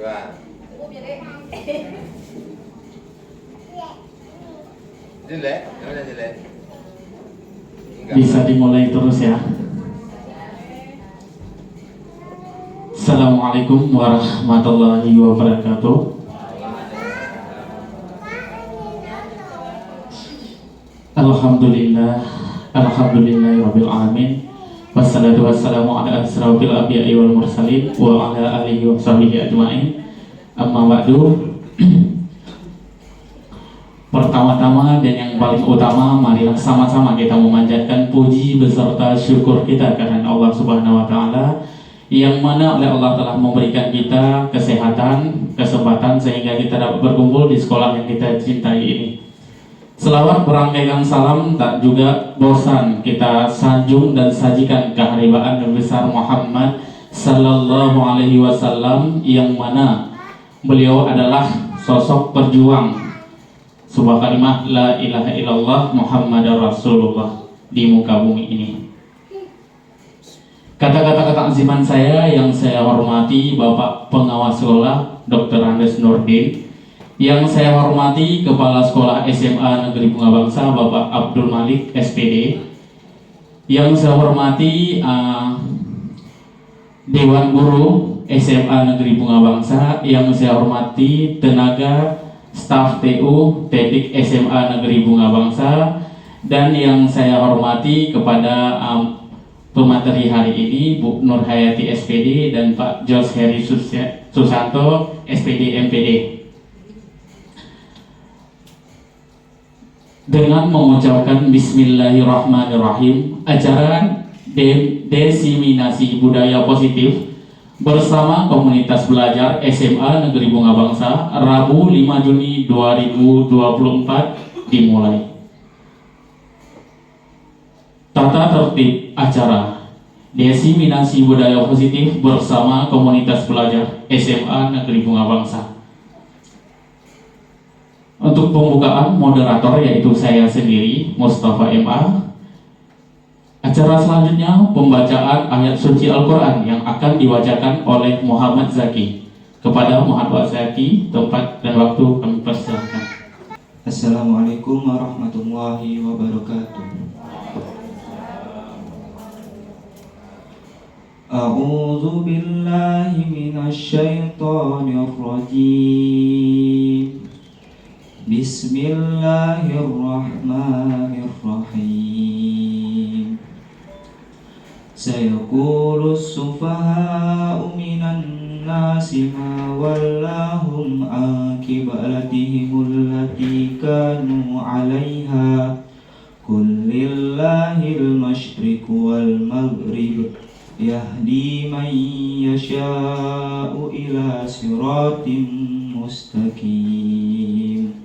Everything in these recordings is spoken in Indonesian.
Jelek, mana jelek? Bisa dimulai terus ya. Assalamualaikum warahmatullahi wabarakatuh. Alhamdulillahirabbil alamin. Wassalatu wassalamu ala asrofil anbiya'i wal mursalin wa ala alihi wa sahbihi ajma'in. Amma ba'du. Pertama-tama dan yang paling utama, marilah sama-sama kita memanjatkan puji beserta syukur kita karena Allah Subhanahu wa taala yang mana oleh Allah telah memberikan kita kesehatan, kesempatan sehingga kita dapat berkumpul di sekolah yang kita cintai ini. Selawat berangkaikan salam tak juga bosan kita sanjung dan sajikan keharibaan Nabi besar Muhammad sallallahu alaihi wasallam yang mana beliau adalah sosok perjuang sebuah kalimat la ilaha illallah Muhammadar Rasulullah di muka bumi ini. Kata-kata ketakziman saya yang saya hormati Bapak Pengawas Sekolah Dr. Andes Nurdin, yang saya hormati Kepala Sekolah SMA Negeri Bunga Bangsa Bapak Abdul Malik SPD, yang saya hormati Dewan Guru SMA Negeri Bunga Bangsa, yang saya hormati tenaga staf TU Tedik SMA Negeri Bunga Bangsa, dan yang saya hormati kepada pemateri hari ini Bu Nur Hayati SPD dan Pak Jos Heri Susanto SPD MPD. Dengan mengucapkan Bismillahirrahmanirrahim, acara desiminasi budaya positif bersama komunitas belajar SMA Negeri Bunga Bangsa Rabu 5 Juni 2024 dimulai. Tata tertib acara desiminasi budaya positif bersama komunitas belajar SMA Negeri Bunga Bangsa. Untuk pembukaan moderator yaitu saya sendiri Mustafa MA. Acara selanjutnya pembacaan ayat suci Al-Quran yang akan dibacakan oleh Muhammad Zaki. Kepada Muhammad Zaki, tempat dan waktu kami persilakan. Assalamualaikum warahmatullahi wabarakatuh. A'udzu billahi minasy syaithanir rajim. Bismillahirrahmanirrahim. Sayaqulu as-sufaha'u minan nasi ma wallahum an qiblatihim allati kanu 'alaiha. Qul lillahil masyriqu wal maghrib yahdi man yasha'u ila siratim mustaqim.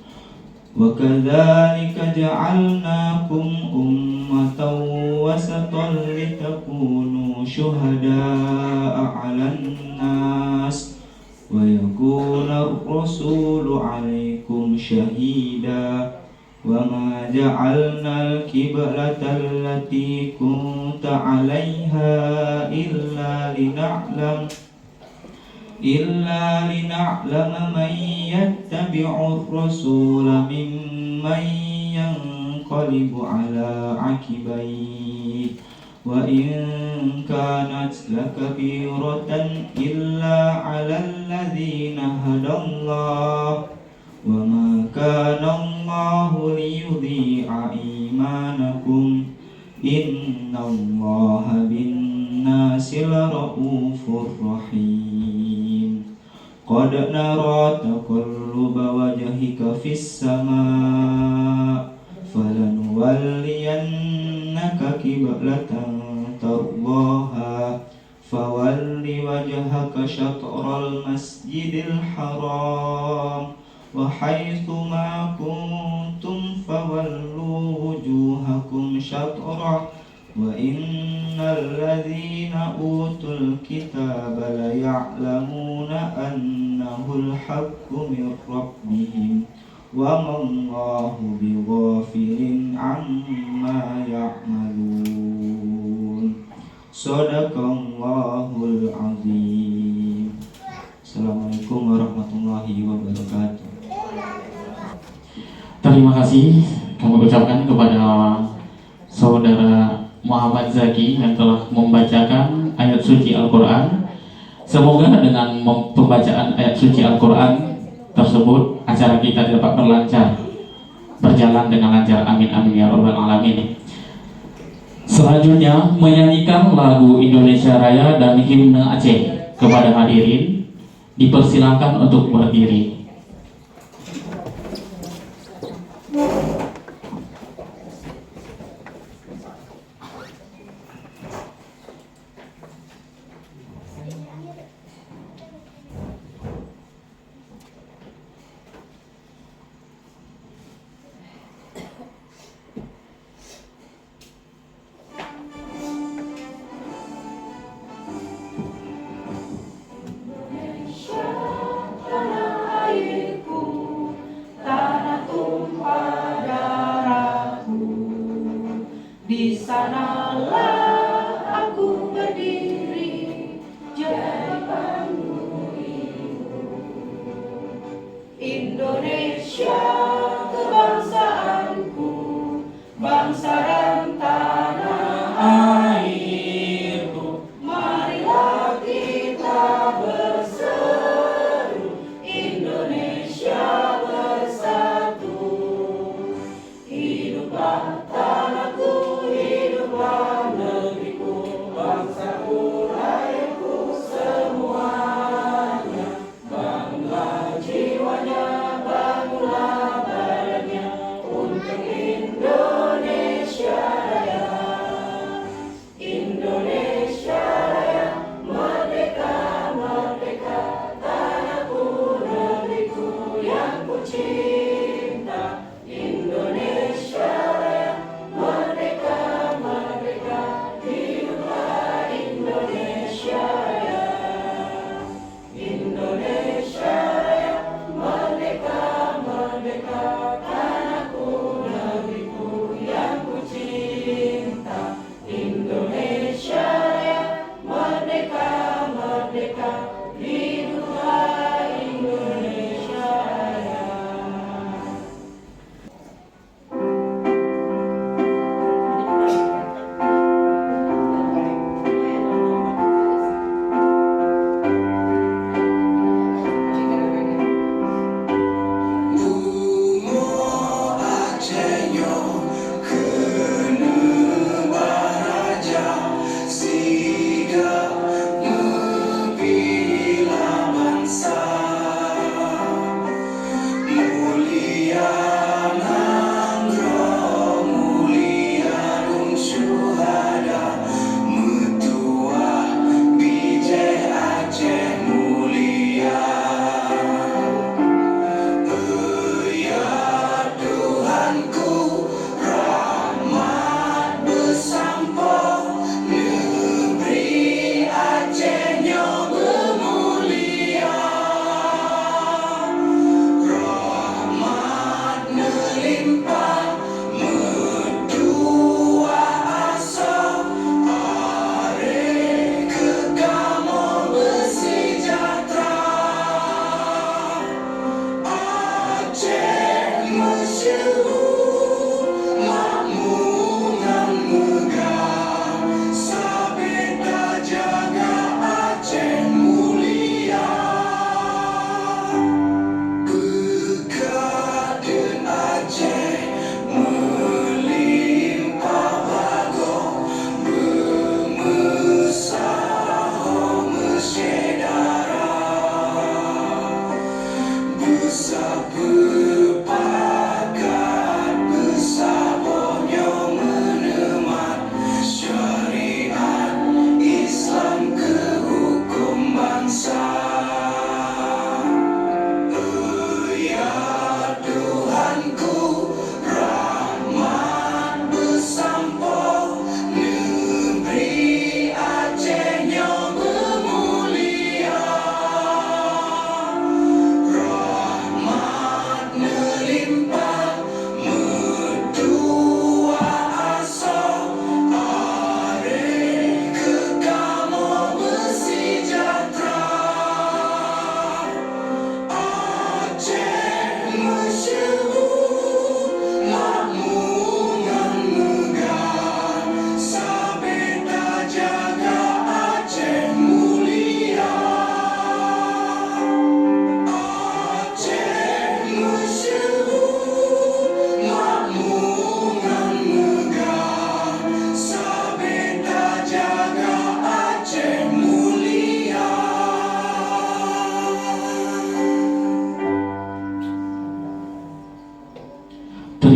Wa kadzalika ja'alnakum ummatan wasatan litakunu syuhada'a 'alan nas wa yakuna ar-rasulu 'alaikum syahida. Wa ma ja'alna al-qiblata allati kunta 'alaiha illa lina'lama man yattabi'ur rasula mimman yanqalibu ala aqibaihi wa in kanat lakabiratan illa 'alal ladzina hadallah wa ma kana Allahu liyudhi'a imanakum innallaha bin-nasi laraufur rahim. Qad nara taqalluba wajhika fis samaa falanuwalliyannaka qiblatan tardaha fawalli wajhaka syatral masjidil haram wa haitsu ma kuntum fawallu wujuhakum syatrah wa innal ladzina utul kitaba la ya'lamuna annahul haqqu mir rabbihim wa mallahu bighafilin amma ya'malun. Shadaqallahul azim. Assalamualaikum kasih kami ucapkan kepada saudara Muhammad Zaki yang telah membacakan ayat suci Al-Quran. Semoga dengan pembacaan ayat suci Al-Quran tersebut acara kita dapat berjalan dengan lancar. Amin amin ya rabbal alamin. Selanjutnya menyanyikan lagu Indonesia Raya dan himne Aceh. Kepada hadirin dipersilakan untuk berdiri. Di sanalah aku berdiri jadi panggung Indonesia kebangsaanku, bangsa dan tanah airku. Marilah kita berseru, Indonesia bersatu. Hiduplah tanahku, hiduplah negeriku, bangsaku, rakyatku semuanya. Bangunlah jiwanya, bangunlah badannya untuk Indonesia Raya. Indonesia Raya, merdeka, merdeka, tanahku, negeriku yang ku cinta. Indonesia Raya, merdeka, merdeka, hiduplah Indonesia Raya. Indonesia Raya, merdeka, merdeka, tanahku, negeriku yang ku cinta. Indonesia Raya, merdeka, merdeka, hiduplah Indonesia Raya. Siga mepi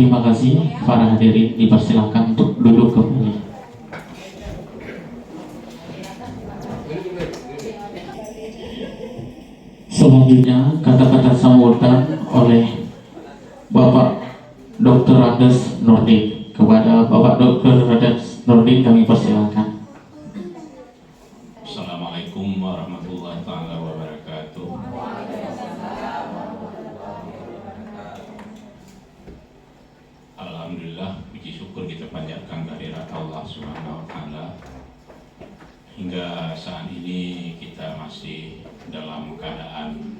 Terima kasih para hadirin, dipersilakan untuk duduk kembali. Selanjutnya kata-kata sambutan oleh Bapak Dr. Randes Nurdin. Kepada Bapak Dr. Randes Nurdin kami persilakan. Assalamualaikum warahmatullahi taala wabarakatuh. Alhamdulillah, puji syukur kita panjatkan kehadirat Allah Subhanahu wa taala. Hingga saat ini kita masih dalam keadaan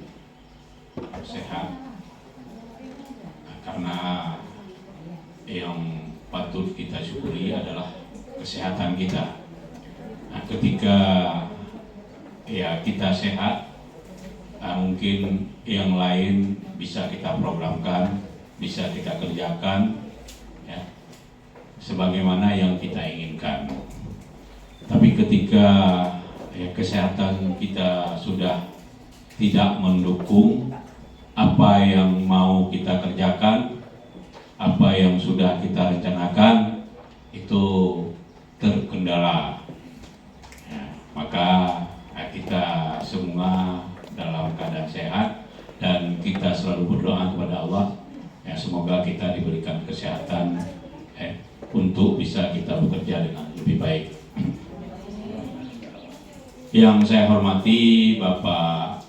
sehat, karena yang patut kita syukuri adalah kesehatan kita. Nah, ketika ya kita sehat, mungkin yang lain bisa kita programkan, bisa kita kerjakan, ya, sebagaimana yang kita inginkan. Tapi ketika ya, kesehatan kita sudah tidak mendukung apa yang mau kita kerjakan, apa yang sudah kita rencanakan, itu terkendala. Ya, maka kita semua dalam keadaan sehat dan kita selalu berdoa kepada Allah, ya, semoga kita diberikan kesehatan untuk bisa kita bekerja dengan lebih baik. Yang saya hormati Bapak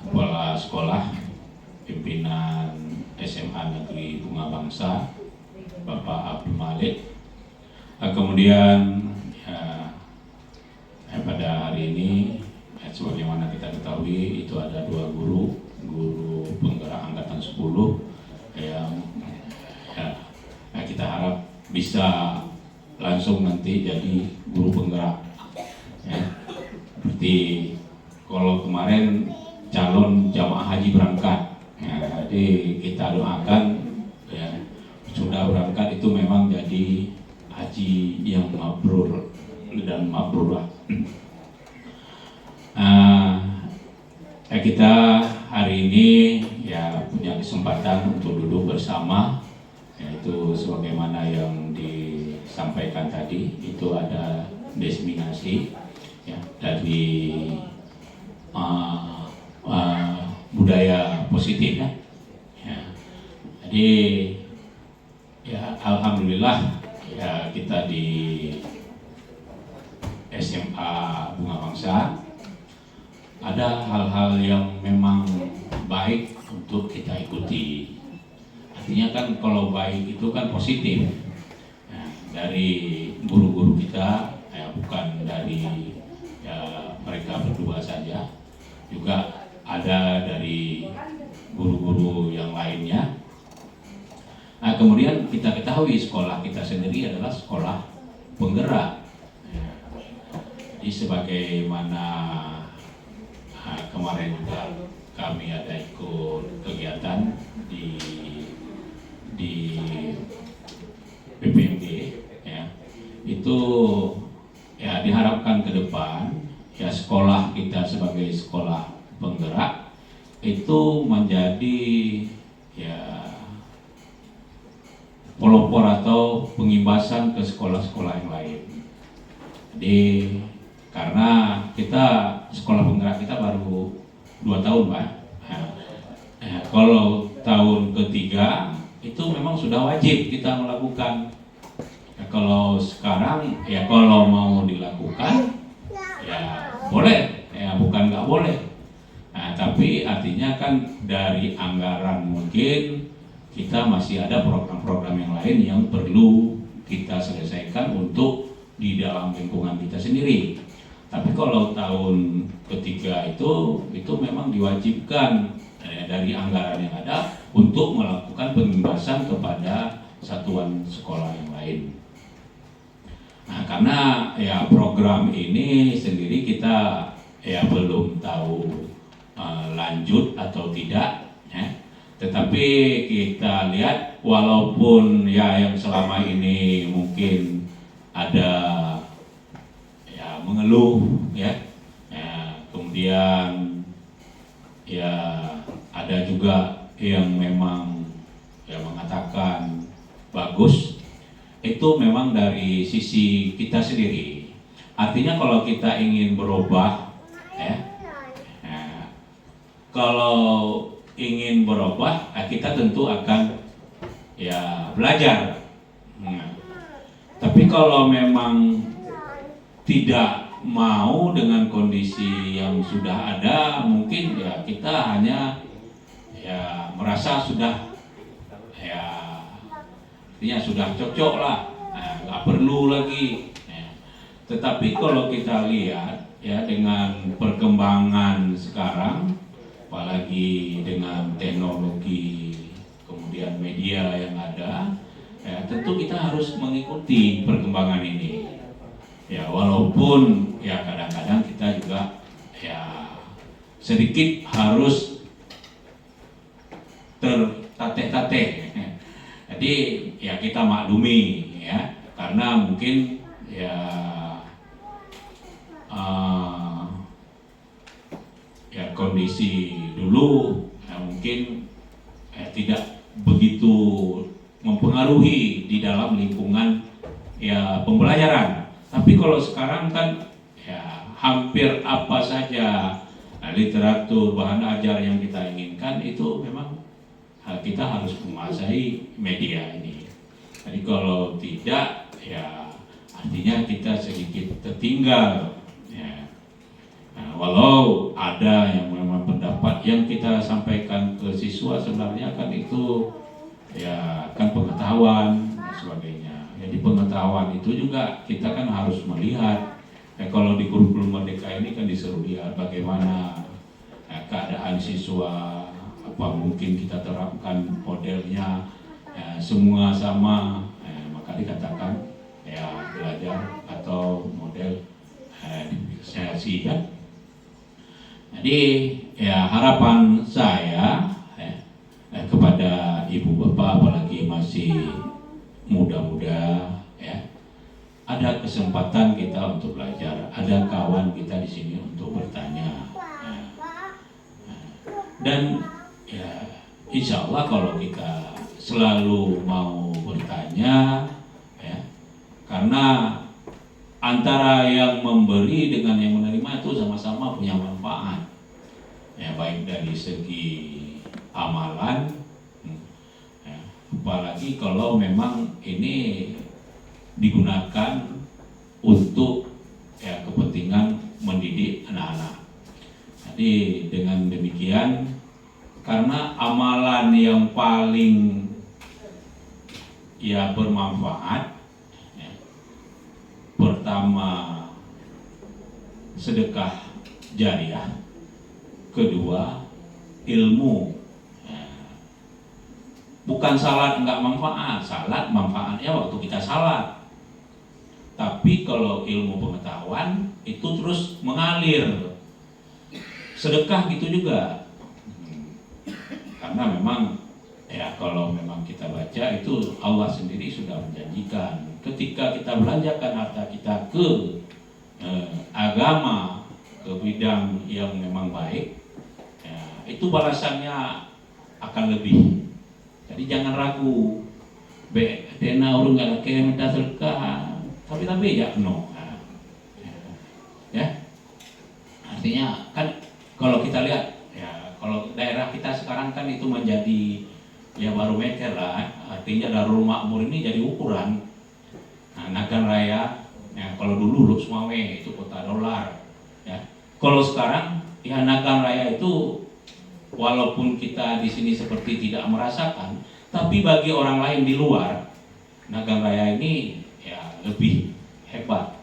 Kepala Sekolah, pimpinan SMA Negeri Bunga Bangsa, Bapak Abdul Malik. Kemudian pada hari ini, sebagaimana kita ketahui, itu ada 2 guru penggerak angkatan 10 yang kita harap bisa langsung nanti jadi guru penggerak. Ya. Seperti kalau kemarin calon jamaah haji berangkat, ya, jadi kita doakan ya, sudah berangkat itu memang jadi haji yang mabrur dan mabrurah. Kita hari ini ya punya kesempatan untuk duduk bersama, yaitu sebagaimana yang disampaikan tadi, itu ada diseminasi ya, dari budaya positif ya. Jadi ya alhamdulillah ya kita di SMA Bunga Bangsa ada hal-hal yang memang baik untuk kita ikuti. Artinya kan kalau baik itu kan positif ya, dari guru-guru kita ya, bukan dari ya, mereka berdua saja, juga ada dari guru-guru yang lainnya. Nah, kemudian kita ketahui sekolah kita sendiri adalah sekolah penggerak. Jadi sebagaimana kemarin juga kami ada ikut kegiatan di PPMG ya, itu ya diharapkan ke depan ya sekolah kita sebagai sekolah penggerak itu menjadi ya pelopor atau pengimbasan ke sekolah-sekolah yang lain. Jadi karena kita sekolah penggerak kita baru 2 tahun Pak. Kalau tahun ketiga itu memang sudah wajib kita melakukan. Kalau sekarang ya kalau mau dilakukan ya boleh, ya bukan nggak boleh. Tapi artinya kan dari anggaran mungkin kita masih ada program-program yang lain yang perlu kita selesaikan untuk di dalam lingkungan kita sendiri. Tapi kalau tahun ketiga itu memang diwajibkan dari anggaran yang ada untuk melakukan pengimbasan kepada satuan sekolah yang lain. Nah, karena ya program ini sendiri kita ya belum tahu lanjut atau tidak, ya. Tetapi kita lihat walaupun ya yang selama ini mungkin ada mengeluh ya, kemudian ya ada juga yang memang ya mengatakan bagus, itu memang dari sisi kita sendiri. Artinya kalau kita ingin berubah, ya, kalau ingin berubah, kita tentu akan ya belajar. Tapi kalau memang tidak mau dengan kondisi yang sudah ada, mungkin ya kita hanya ya merasa sudah ya artinya sudah cocok lah, nggak perlu lagi. Tetapi kalau kita lihat ya dengan perkembangan sekarang, apalagi dengan teknologi kemudian media yang ada, ya tentu kita harus mengikuti perkembangan ini. Ya walaupun ya kadang-kadang kita juga ya sedikit harus tertateh-tateh. Jadi ya kita maklumi ya, karena mungkin ya ya kondisi dulu ya mungkin tidak begitu mempengaruhi di dalam lingkungan ya pembelajaran. Tapi kalau sekarang kan ya hampir apa saja literatur, bahan ajar yang kita inginkan itu memang kita harus menguasai media ini. Jadi kalau tidak ya artinya kita sedikit tertinggal. Ya. Nah, walau ada yang memang pendapat yang kita sampaikan ke siswa sebenarnya kan itu ya kan pengetahuan dan sebagainya. Jadi pengetahuan itu juga kita kan harus melihat. Kalau di kurikulum Merdeka ini kan disuruh lihat bagaimana keadaan siswa, apa mungkin kita terapkan modelnya semua sama, maka dikatakan ya belajar atau model diferensiasi ya. Jadi ya harapan saya kepada ibu bapak apalagi masih muda-muda ya, ada kesempatan kita untuk belajar, ada kawan kita di sini untuk bertanya, dan ya insya Allah kalau kita selalu mau bertanya ya, karena antara yang memberi dengan yang menerima itu sama-sama punya manfaat ya, baik dari segi amalan ya, apalagi kalau memang ini digunakan untuk ya kepentingan mendidik anak-anak. Jadi dengan demikian, karena amalan yang paling ya bermanfaat ya, pertama sedekah jariah, kedua ilmu. Bukan salat enggak manfaat, salat manfaatnya waktu kita salat. Tapi kalau ilmu pengetahuan itu terus mengalir. Sedekah gitu juga. Karena memang ya kalau memang kita baca itu Allah sendiri sudah menjanjikan ketika kita belanjakan harta kita ke agama, ke bidang yang memang baik, ya, itu balasannya akan lebih. Jadi jangan ragu. Dena urung nggak kaya minta sedekah, tapi ya no. Ya, artinya kan kalau kita lihat ya, kalau daerah kita sekarang kan itu menjadi ya barometer lah. Artinya Darul Makmur ini jadi ukuran. Nah, Nagan Raya, ya, kalau dulu Sumawe itu kota dolar. Ya, kalau sekarang ya Nagan Raya itu walaupun kita di sini seperti tidak merasakan, tapi bagi orang lain di luar, Nagan Raya ini ya lebih hebat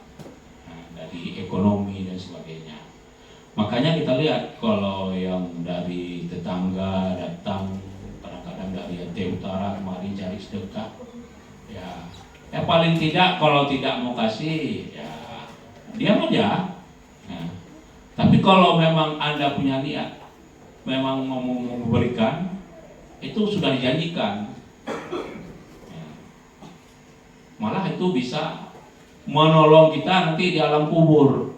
dari ekonomi dan sebagainya. Makanya kita lihat kalau yang dari tetangga datang, kadang-kadang dari NT Utara kemari cari sedekah, ya paling tidak kalau tidak mau kasih, ya diam aja. Nah, tapi kalau memang Anda punya niat, memang mau memberikan, itu sudah dijanjikan. Malah itu bisa menolong kita nanti di alam kubur.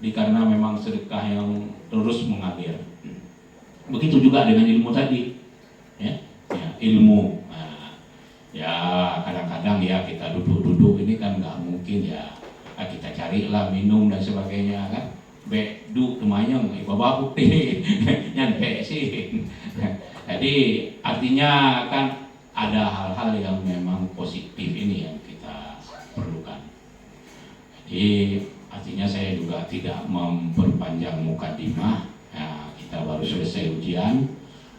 Karena memang sedekah yang terus mengalir. Begitu juga dengan ilmu tadi. Ya, ilmu. Ya kadang-kadang ya kita duduk-duduk ini kan nggak mungkin ya, kita carilah minum dan sebagainya kan. Bedu temayang ibu babu nyampe sih. Jadi artinya kan ada hal-hal yang memang positif ini yang kita perlukan. Jadi artinya saya juga tidak memperpanjang mukadimah. Ya, kita baru selesai ujian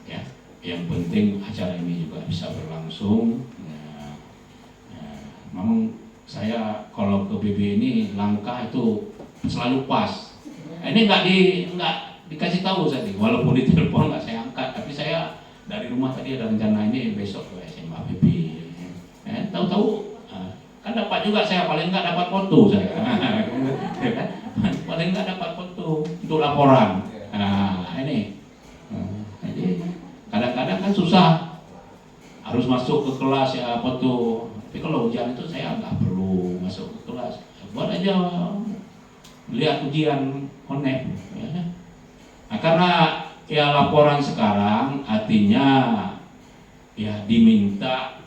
ya. Yang penting acara ini juga bisa berlangsung. Memang saya kalau ke BB ini langkah itu selalu pas. Ini nggak dikasih tahu tadi, walaupun di telepon nggak saya angkat, tapi saya dari rumah tadi ada rencana ini besok ke SMA BB. Tahu-tahu kan dapat juga saya, paling nggak dapat foto saya. Paling nggak dapat foto untuk laporan. Ini. Jadi kadang-kadang kan susah harus masuk ke kelas ya foto. Tapi kalau ujian itu saya nggak perlu masuk ke kelas, buat aja lihat ujian online. Ya. Nah, karena ya laporan sekarang artinya ya diminta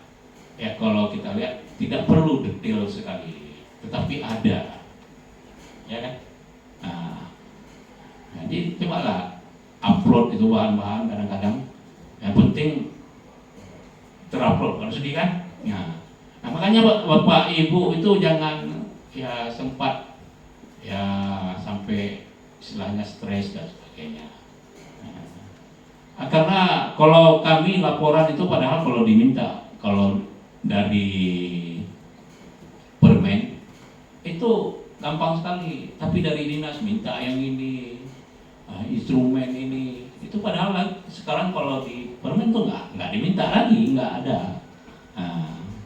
ya, kalau kita lihat tidak perlu detail sekali, tetapi ada, ya kan? Nah, jadi cobalah upload itu bahan-bahan kadang-kadang, yang penting terupload, kalau sedih kan? Nah makanya bapak ibu itu jangan ya sempat ya sampai istilahnya stres dan sebagainya. Karena kalau kami laporan itu padahal kalau diminta, kalau dari permen itu gampang sekali, tapi dari dinas minta yang ini, instrumen ini, itu padahal sekarang kalau di permen tuh nggak diminta lagi, nggak ada.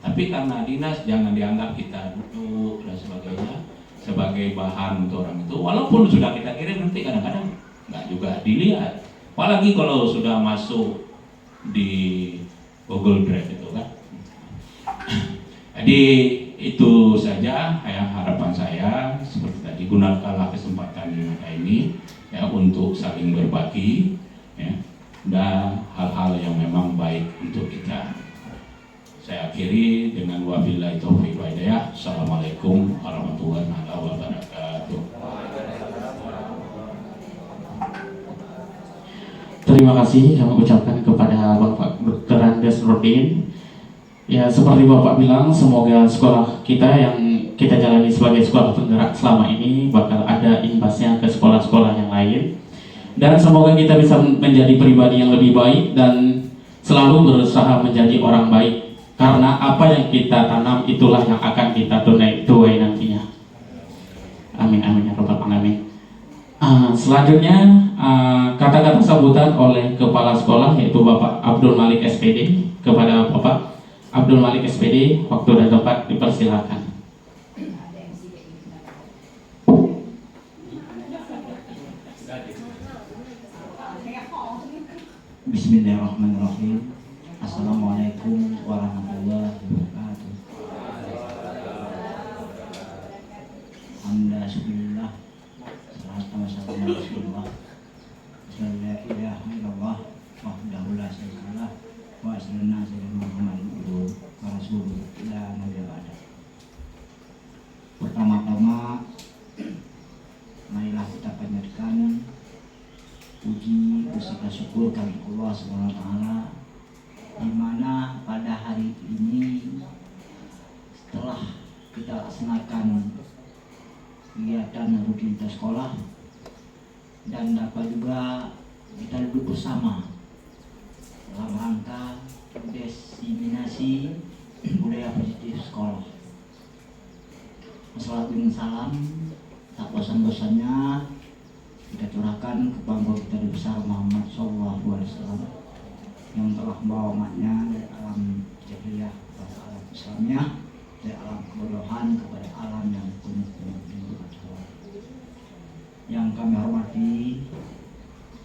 Tapi karena dinas jangan dianggap kita duduk dan sebagainya sebagai bahan untuk orang itu, walaupun sudah kita kirim nanti kadang-kadang nggak juga dilihat, apalagi kalau sudah masuk di Google Drive itu kan. Jadi itu saja ya harapan saya, seperti tadi, gunakanlah kesempatan ini ya untuk saling berbagi ya, dan hal-hal yang memang baik untuk kita. Saya akhiri dengan wabillahi taufiq wal hidayah. Assalamualaikum warahmatullahi wabarakatuh. Terima kasih kami ucapkan kepada Bapak Dr. Andes Nurdin. Ya, seperti Bapak bilang, semoga sekolah kita yang kita jalani sebagai sekolah penggerak selama ini bakal ada imbasnya ke sekolah-sekolah yang lain. Dan semoga kita bisa menjadi pribadi yang lebih baik dan selalu berusaha menjadi orang baik. Karena apa yang kita tanam itulah yang akan kita tuai nantinya. Amin amin ya rabbal alamin. Selanjutnya kata-kata sambutan oleh kepala sekolah yaitu Bapak Abdul Malik SPD. Kepada Bapak Abdul Malik SPD, waktu dan tempat dipersilakan. Bismillahirrahmanirrahim. Assalamualaikum warahmatullahi wabarakatuh. Alhamdulillah, salatu wassalamu ala Rasulillah. La ilaha illallah wahdahu la syarikalah wa asyhadu anna Muhammadan abduhu wa rasuluhu ila nabiyil ba'da. Pertama-tama marilah kita panjatkan puji beserta syukur kami Allah Subhanahu wa taala, di mana pada hari ini setelah kita laksanakan kegiatan rutinitas sekolah dan dapat juga kita duduk bersama dalam rangka diseminasi budaya positif sekolah. Wassalatu salam tak bosan-bosannya kita curahkan kepada kita besar Muhammad SAW yang telah membawa umatnya dari alam jahiliyah kepada alam Islamiyah, dari alam kebodohan kepada alam yang penuh dengan ketakwaan. Yang kami hormati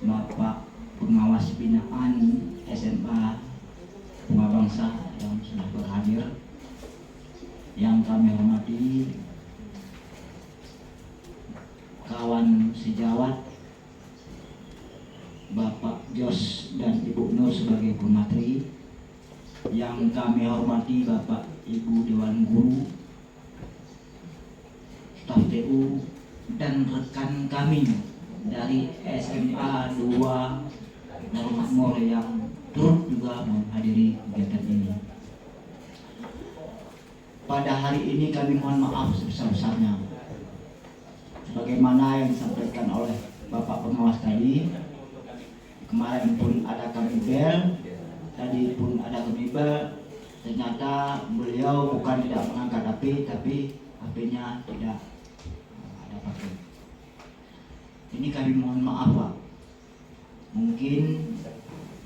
Bapak Pengawas Binaan SMA Bunga Bangsa yang sudah berhadir, yang kami hormati kawan sejawat Bapak Jos dan Ibu Nur sebagai pemateri, yang kami hormati Bapak Ibu Dewan Guru, staf TU, dan rekan kami dari SMA 2 Darul Makmur yang turut juga menghadiri kegiatan ini. Pada hari ini kami mohon maaf sebesar-besarnya. Sebagaimana yang disampaikan oleh Bapak Pengawas tadi, kemarin pun ada kami bel, tadi pun ada kami bel, ternyata beliau bukan tidak mengangkat HP, tapi HP-nya tidak ada pakai. Ini kami mohon maaf Pak. Mungkin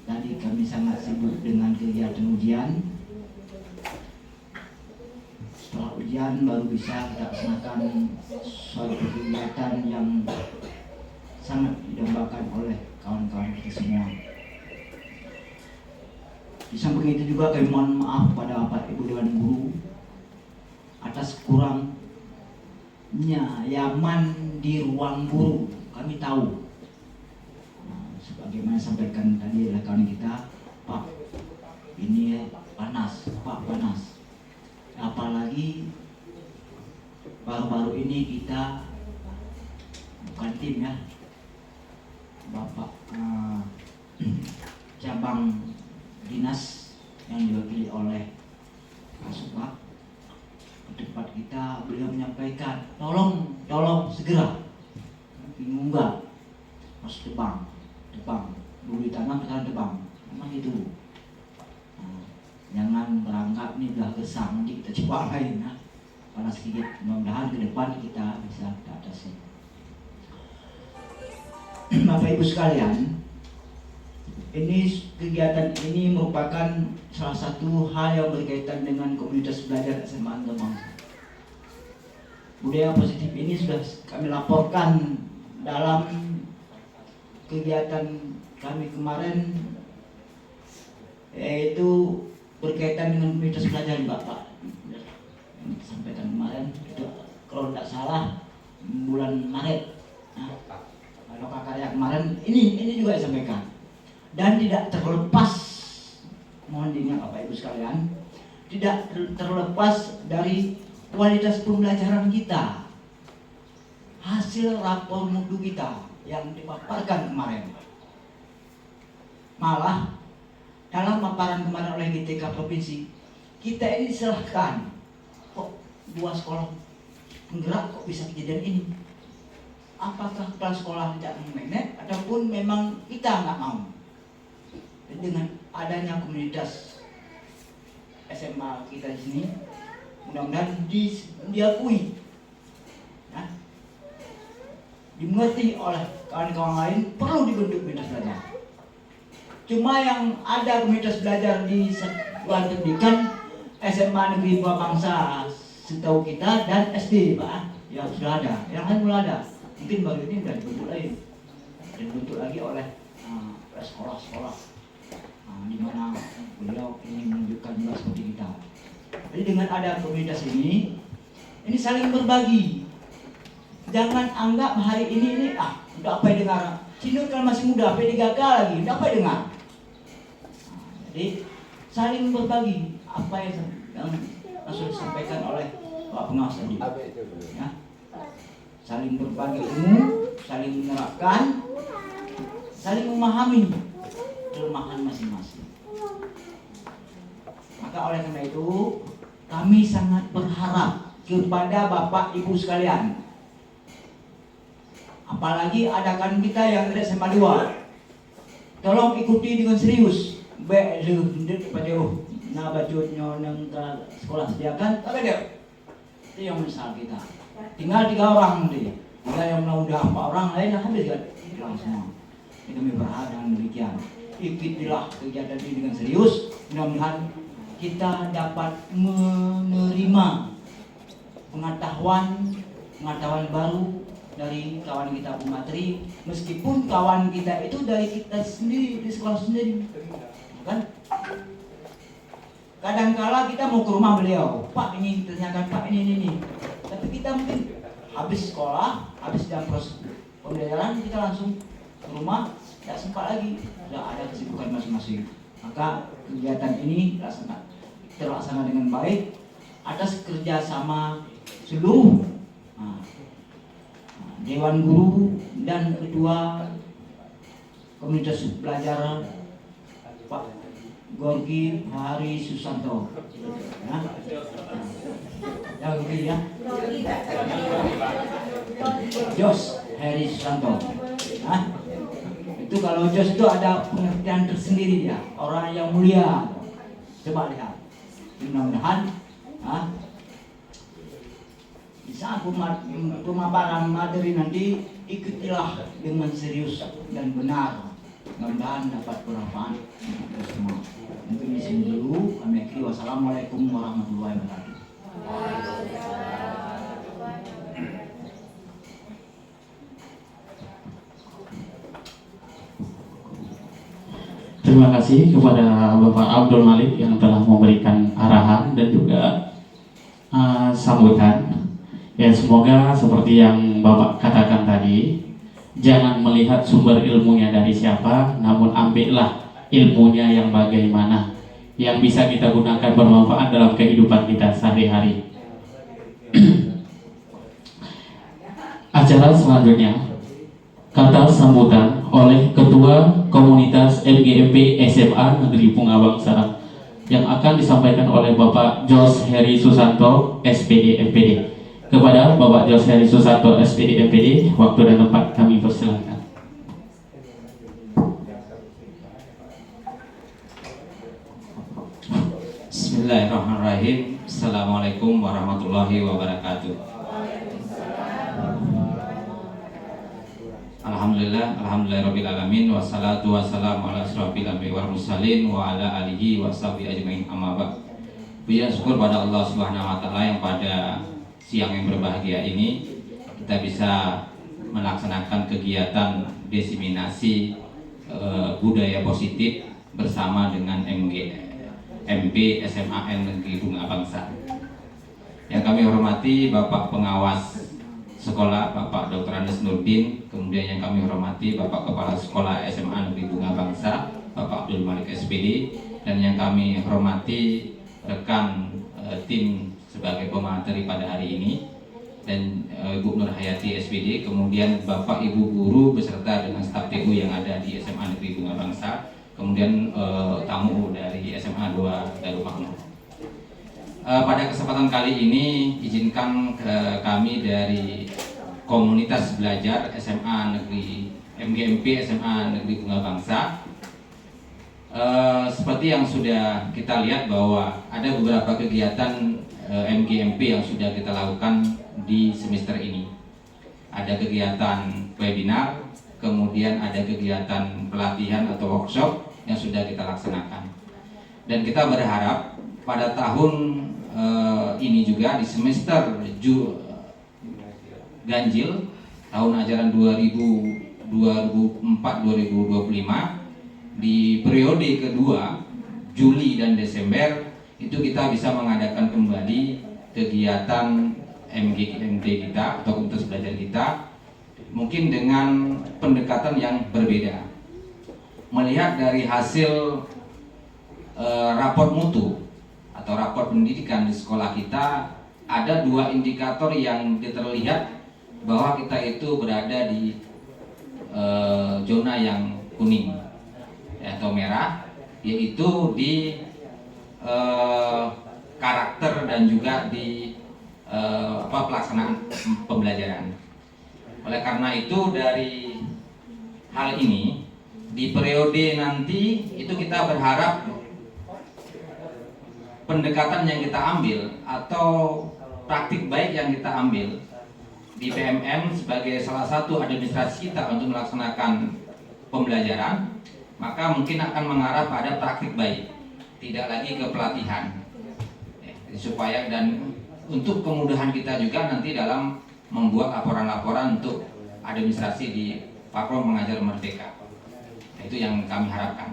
tadi kami sangat sibuk dengan kegiatan ujian. Setelah ujian baru bisa kita laksanakan suatu kegiatan yang sangat didambakan oleh kawan-kawan kita semua. Di samping itu juga kami mohon maaf pada Bapak Ibu Dewan Guru atas kurangnya nyaman di ruang guru. Kami tahu, sebagaimana sampaikan tadi oleh kawan kita, Pak, ini panas, Pak, panas. Apalagi baru-baru ini kita bukan tim ya, Bapak cabang dinas yang diwakili oleh Kasupak ke tempat kita, beliau menyampaikan tolong segera, bingung nggak, harus tebang dulu ditanam sekarang tebang, memang itu. Jangan berangkat nih udah gesang, nanti kita coba lain ya. Panas sedikit, mudah-mudahan ke depan kita bisa ke atasnya. Bapak Ibu sekalian, ini kegiatan ini merupakan salah satu hal yang berkaitan dengan komunitas belajar SMA Antar Bangsa. Budaya positif ini sudah kami laporkan dalam kegiatan kami kemarin, yaitu berkaitan dengan komunitas belajar Bapak. Yang disampaikan kemarin itu kalau tidak salah bulan Maret. Nah, kalau karya kemarin ini juga disampaikan. Dan tidak terlepas, mohon diingat Bapak Ibu sekalian, tidak terlepas dari kualitas pembelajaran kita, hasil rapor mutu kita yang dipaparkan kemarin. Malah dalam paparan kemarin oleh GTK Provinsi, kita ini diserahkan, kok 2 sekolah penggerak kok bisa kejadian ini? Apakah kepala sekolah tidak memanage ataupun memang kita nggak mau? Dengan adanya komunitas SMA kita di sini, mudah-mudahan diakui, ya, dimengerti oleh kawan-kawan lain, perlu dibentuk komunitas belajar. Cuma yang ada komunitas belajar di satuan pendidikan SMA Negeri Dua Bangsa setahu kita dan SD Pak, ya sudah ada, yang lain belum ada. Mungkin baru ini sudah dibentuk lagi, lagi oleh sekolah-sekolah, di mana beliau ingin menunjukkan juga seperti kita. Jadi dengan ada komunitas ini saling berbagi. Jangan anggap hari ini udah apa dengar. Cino kan masih muda, apa gagal lagi, udah apa dengar. Jadi saling berbagi apa yang sudah disampaikan oleh Pak Pengawas tadi. Ya. Saling berbagi ilmu, saling menerapkan, saling memahami kelemahan masing-masing. Maka oleh karena itu kami sangat berharap kepada Bapak Ibu sekalian, apalagi ada kan kita yang dari SMA 2, tolong ikuti dengan serius. Nah bacotnya yang sekolah sediakan, tapi dia itu yang misal kita. Tinggal 3 orang nanti, tinggal yang udah 4 orang lain habis kan, hilang semua. Ini kami berharap dengan demikian. Ikutilah kegiatan ini dengan serius, mudah-mudahan kita dapat menerima pengetahuan baru dari kawan kita pemateri, meskipun kawan kita itu dari kita sendiri, di sekolah sendiri, kan? Kadangkala kita mau ke rumah beliau, Pak ini ternyata Pak ini, tapi kita mungkin habis sekolah, habis dalam proses pembelajaran kita langsung ke rumah, tidak sempat lagi, sudah ada kesibukan masing-masing. Maka kegiatan ini terlaksana dengan baik atas kerjasama seluruh Dewan Guru dan Ketua Komunitas Belajar Pak Gorgi Hari Susanto. Ya. Jos Hari Susanto. Itu kalau Jos itu ada pengertian tersendiri dia, orang yang mulia. Coba lihat. Mudah-mudahan di saat pemaparan materi nanti ikutilah dengan serius dan benar. Mudah-mudahan dapat bermanfaat untuk kita semua. Mungkin di sini dulu kami akhiri. Wassalamualaikum warahmatullahi wabarakatuh. Terima kasih kepada Bapak Abdul Malik yang telah memberikan arahan dan juga sambutan. Ya, semoga seperti yang Bapak katakan tadi, jangan melihat sumber ilmunya dari siapa, namun ambillah ilmunya yang bagaimana, yang bisa kita gunakan bermanfaat dalam kehidupan kita sehari-hari. Acara selanjutnya, kata sambutan oleh Ketua Komunitas MGMP SMA Negeri Bunga Bangsa yang akan disampaikan oleh Bapak Jos Heri Susanto, SPD MPD. Kepada Bapak Jos Heri Susanto, SPD MPD, waktu dan tempat kami persilakan. Bismillahirrahmanirrahim. Assalamualaikum warahmatullahi wabarakatuh. Alhamdulillahirabbil alamin, wassalatu wassalamu ala asyrofil anbiya'i wal mursalin wa ala alihi wa sahbihi ajmain, amma ba'd. Puji dan syukur pada Allah Subhanahu wa taala yang pada siang yang berbahagia ini kita bisa melaksanakan kegiatan diseminasi budaya positif bersama dengan MP SMAN Negeri Bunga Bangsa. Yang kami hormati Bapak Pengawas Sekolah Bapak Dr. Andes Nurdin, kemudian yang kami hormati Bapak Kepala Sekolah SMA Negeri Bunga Bangsa Bapak Abdul Malik SPD, dan yang kami hormati rekan tim sebagai pemateri pada hari ini, dan Ibu Nur Hayati SPD, kemudian Bapak Ibu guru beserta dengan staf TU yang ada di SMA Negeri Bunga Bangsa, kemudian tamu dari SMA 2 Darul Makmur. Pada kesempatan kali ini izinkan kami dari Komunitas Belajar SMA Negeri MGMP SMA Negeri Bunga Bangsa, seperti yang sudah kita lihat bahwa ada beberapa kegiatan MGMP yang sudah kita lakukan di semester ini. Ada kegiatan webinar, kemudian ada kegiatan pelatihan atau workshop yang sudah kita laksanakan. Dan kita berharap pada tahun ini juga di semester ganjil tahun ajaran 2024-2025 di periode kedua Juli dan Desember itu kita bisa mengadakan kembali kegiatan MGMP kita atau komunitas belajar kita, mungkin dengan pendekatan yang berbeda. Melihat dari hasil raport mutu atau raport pendidikan di sekolah kita, ada dua indikator yang terlihat bahwa kita itu berada di zona yang kuning atau merah, yaitu di karakter dan juga di pelaksanaan pembelajaran. Oleh karena itu, dari hal ini di periode nanti itu kita berharap pendekatan yang kita ambil atau praktik baik yang kita ambil di PMM sebagai salah satu administrasi kita untuk melaksanakan pembelajaran, maka mungkin akan mengarah pada praktik baik, tidak lagi ke pelatihan, supaya dan untuk kemudahan kita juga nanti dalam membuat laporan-laporan untuk administrasi di Platform Mengajar Merdeka. Nah, itu yang kami harapkan.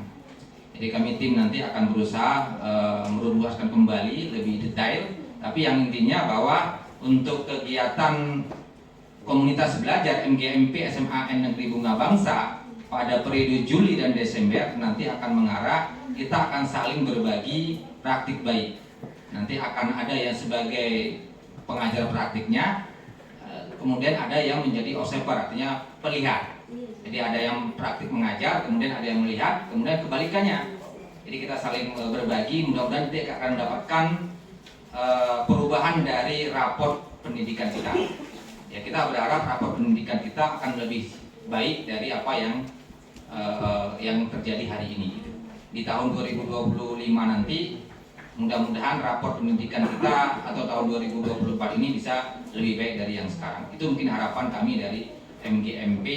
Jadi kami tim nanti akan berusaha merumuskan kembali lebih detail, tapi yang intinya bahwa untuk kegiatan komunitas belajar MGMP SMAN Negeri Bunga Bangsa pada periode Juli dan Desember nanti akan mengarah kita akan saling berbagi praktik baik. Nanti akan ada yang sebagai pengajar praktiknya, kemudian ada yang menjadi observer, artinya pelihat. Jadi ada yang praktik mengajar, kemudian ada yang melihat, kemudian kebalikannya. Jadi kita saling berbagi, mudah-mudahan nanti akan mendapatkan perubahan dari raport pendidikan kita. Ya, kita berharap raport pendidikan kita akan lebih baik dari apa yang terjadi hari ini. Di tahun 2025 nanti mudah-mudahan raport pendidikan kita atau tahun 2024 ini bisa lebih baik dari yang sekarang. Itu mungkin harapan kami dari MGMP,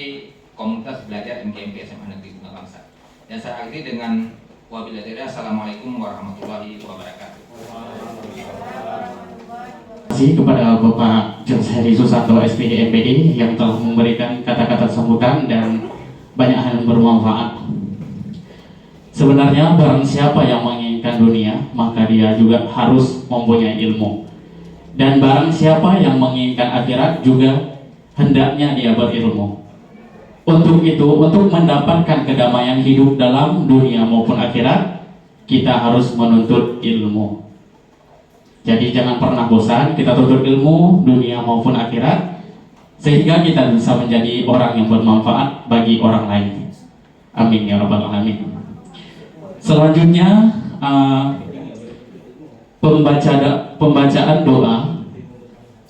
Komunitas Belajar MGMP SMA Negeri Bunga Bangsa. Dan saya akhiri dengan wabillahi taufiq. Assalamualaikum warahmatullahi wabarakatuh. Terima kasih kepada Bapak Jos Heri Susanto SPD MPD yang telah memberikan kata-kata sambutan dan banyak hal yang bermanfaat. Sebenarnya barang siapa yang menginginkan dunia, maka dia juga harus mempunyai ilmu. Dan barang siapa yang menginginkan akhirat juga hendaknya dia berilmu. Untuk itu, untuk mendapatkan kedamaian hidup dalam dunia maupun akhirat, kita harus menuntut ilmu. Jadi jangan pernah bosan, kita tuntut ilmu dunia maupun akhirat, sehingga kita bisa menjadi orang yang bermanfaat bagi orang lain. Amin ya rabbal alamin. Selanjutnya pembacaan doa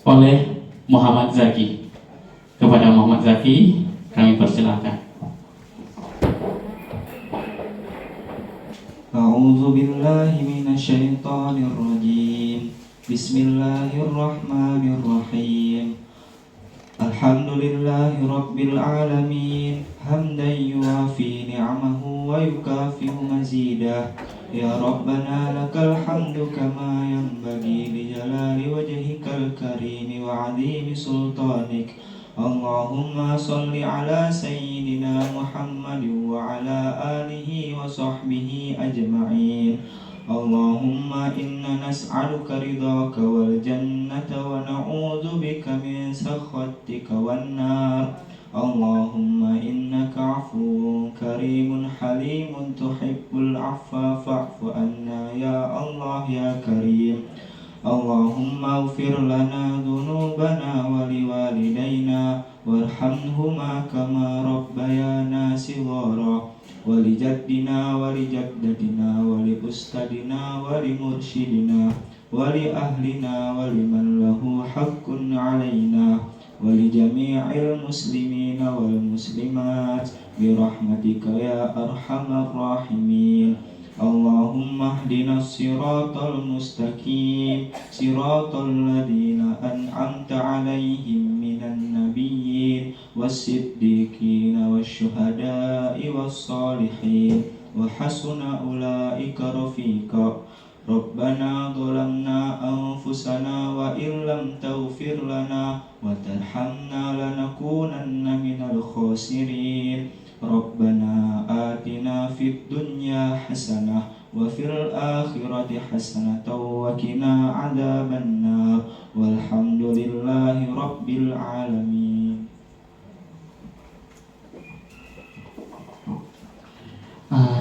oleh Muhammad Zaki. Kepada Muhammad Zaki kami persilakan. A'udzu billahi minasyaitonir rajim. Bismillahirrahmanirrahim. Alhamdulillahi rabbil alamin, hamdan yuwafi ni'amahu wa yukafi'u mazidah. Ya Rabbana lakal hamdu kama yanbaghi li jalali wajhikal karim wa 'azimi sultanik. Allahumma salli ala sayyidina Muhammad wa ala alihi wa sahbihi ajma'in. Allahumma inna nas'aluka ridhaka wal jannata wa na'udzu bika min sakhatika wan nar. Allahumma innaka 'afuwwun karimun halimun tuhibbul 'afwa fa'fu anna ya Allah ya Karim. Allahumma ighfir lana dhunubana wa liwalidayna warhamhuma kama rabbayana shighara. Walijaddina walijaddatina waliustadina walimursyidina waliahlina waliman lahu haqqun alaina walijami'il muslimina wal muslimat birahmatika ya arhamar rahimin. Allahumma ihdinas siratal mustaqim siratal ladzina an'amta 'alaihim minan nabiyyin was-siddiqina wasyuhada'i was-solihin wa hasuna ulaika rafiqa. Rabbana dhalamna anfusana wa illam taghfir lana wa tarhamna lanakunanna minal khasirin. Rabbana atina fid dunya hasanah wa fil akhirati hasanatan wa qina adzabannar. Walhamdulillahi rabbil alamin.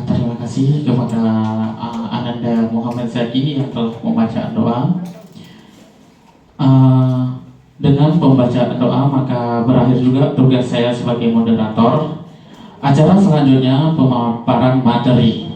Terima kasih kepada Ananda Muhammad Zaki yang telah membaca doa. Dengan pembacaan doa maka berakhir juga tugas saya sebagai moderator. Acara selanjutnya pemaparan materi.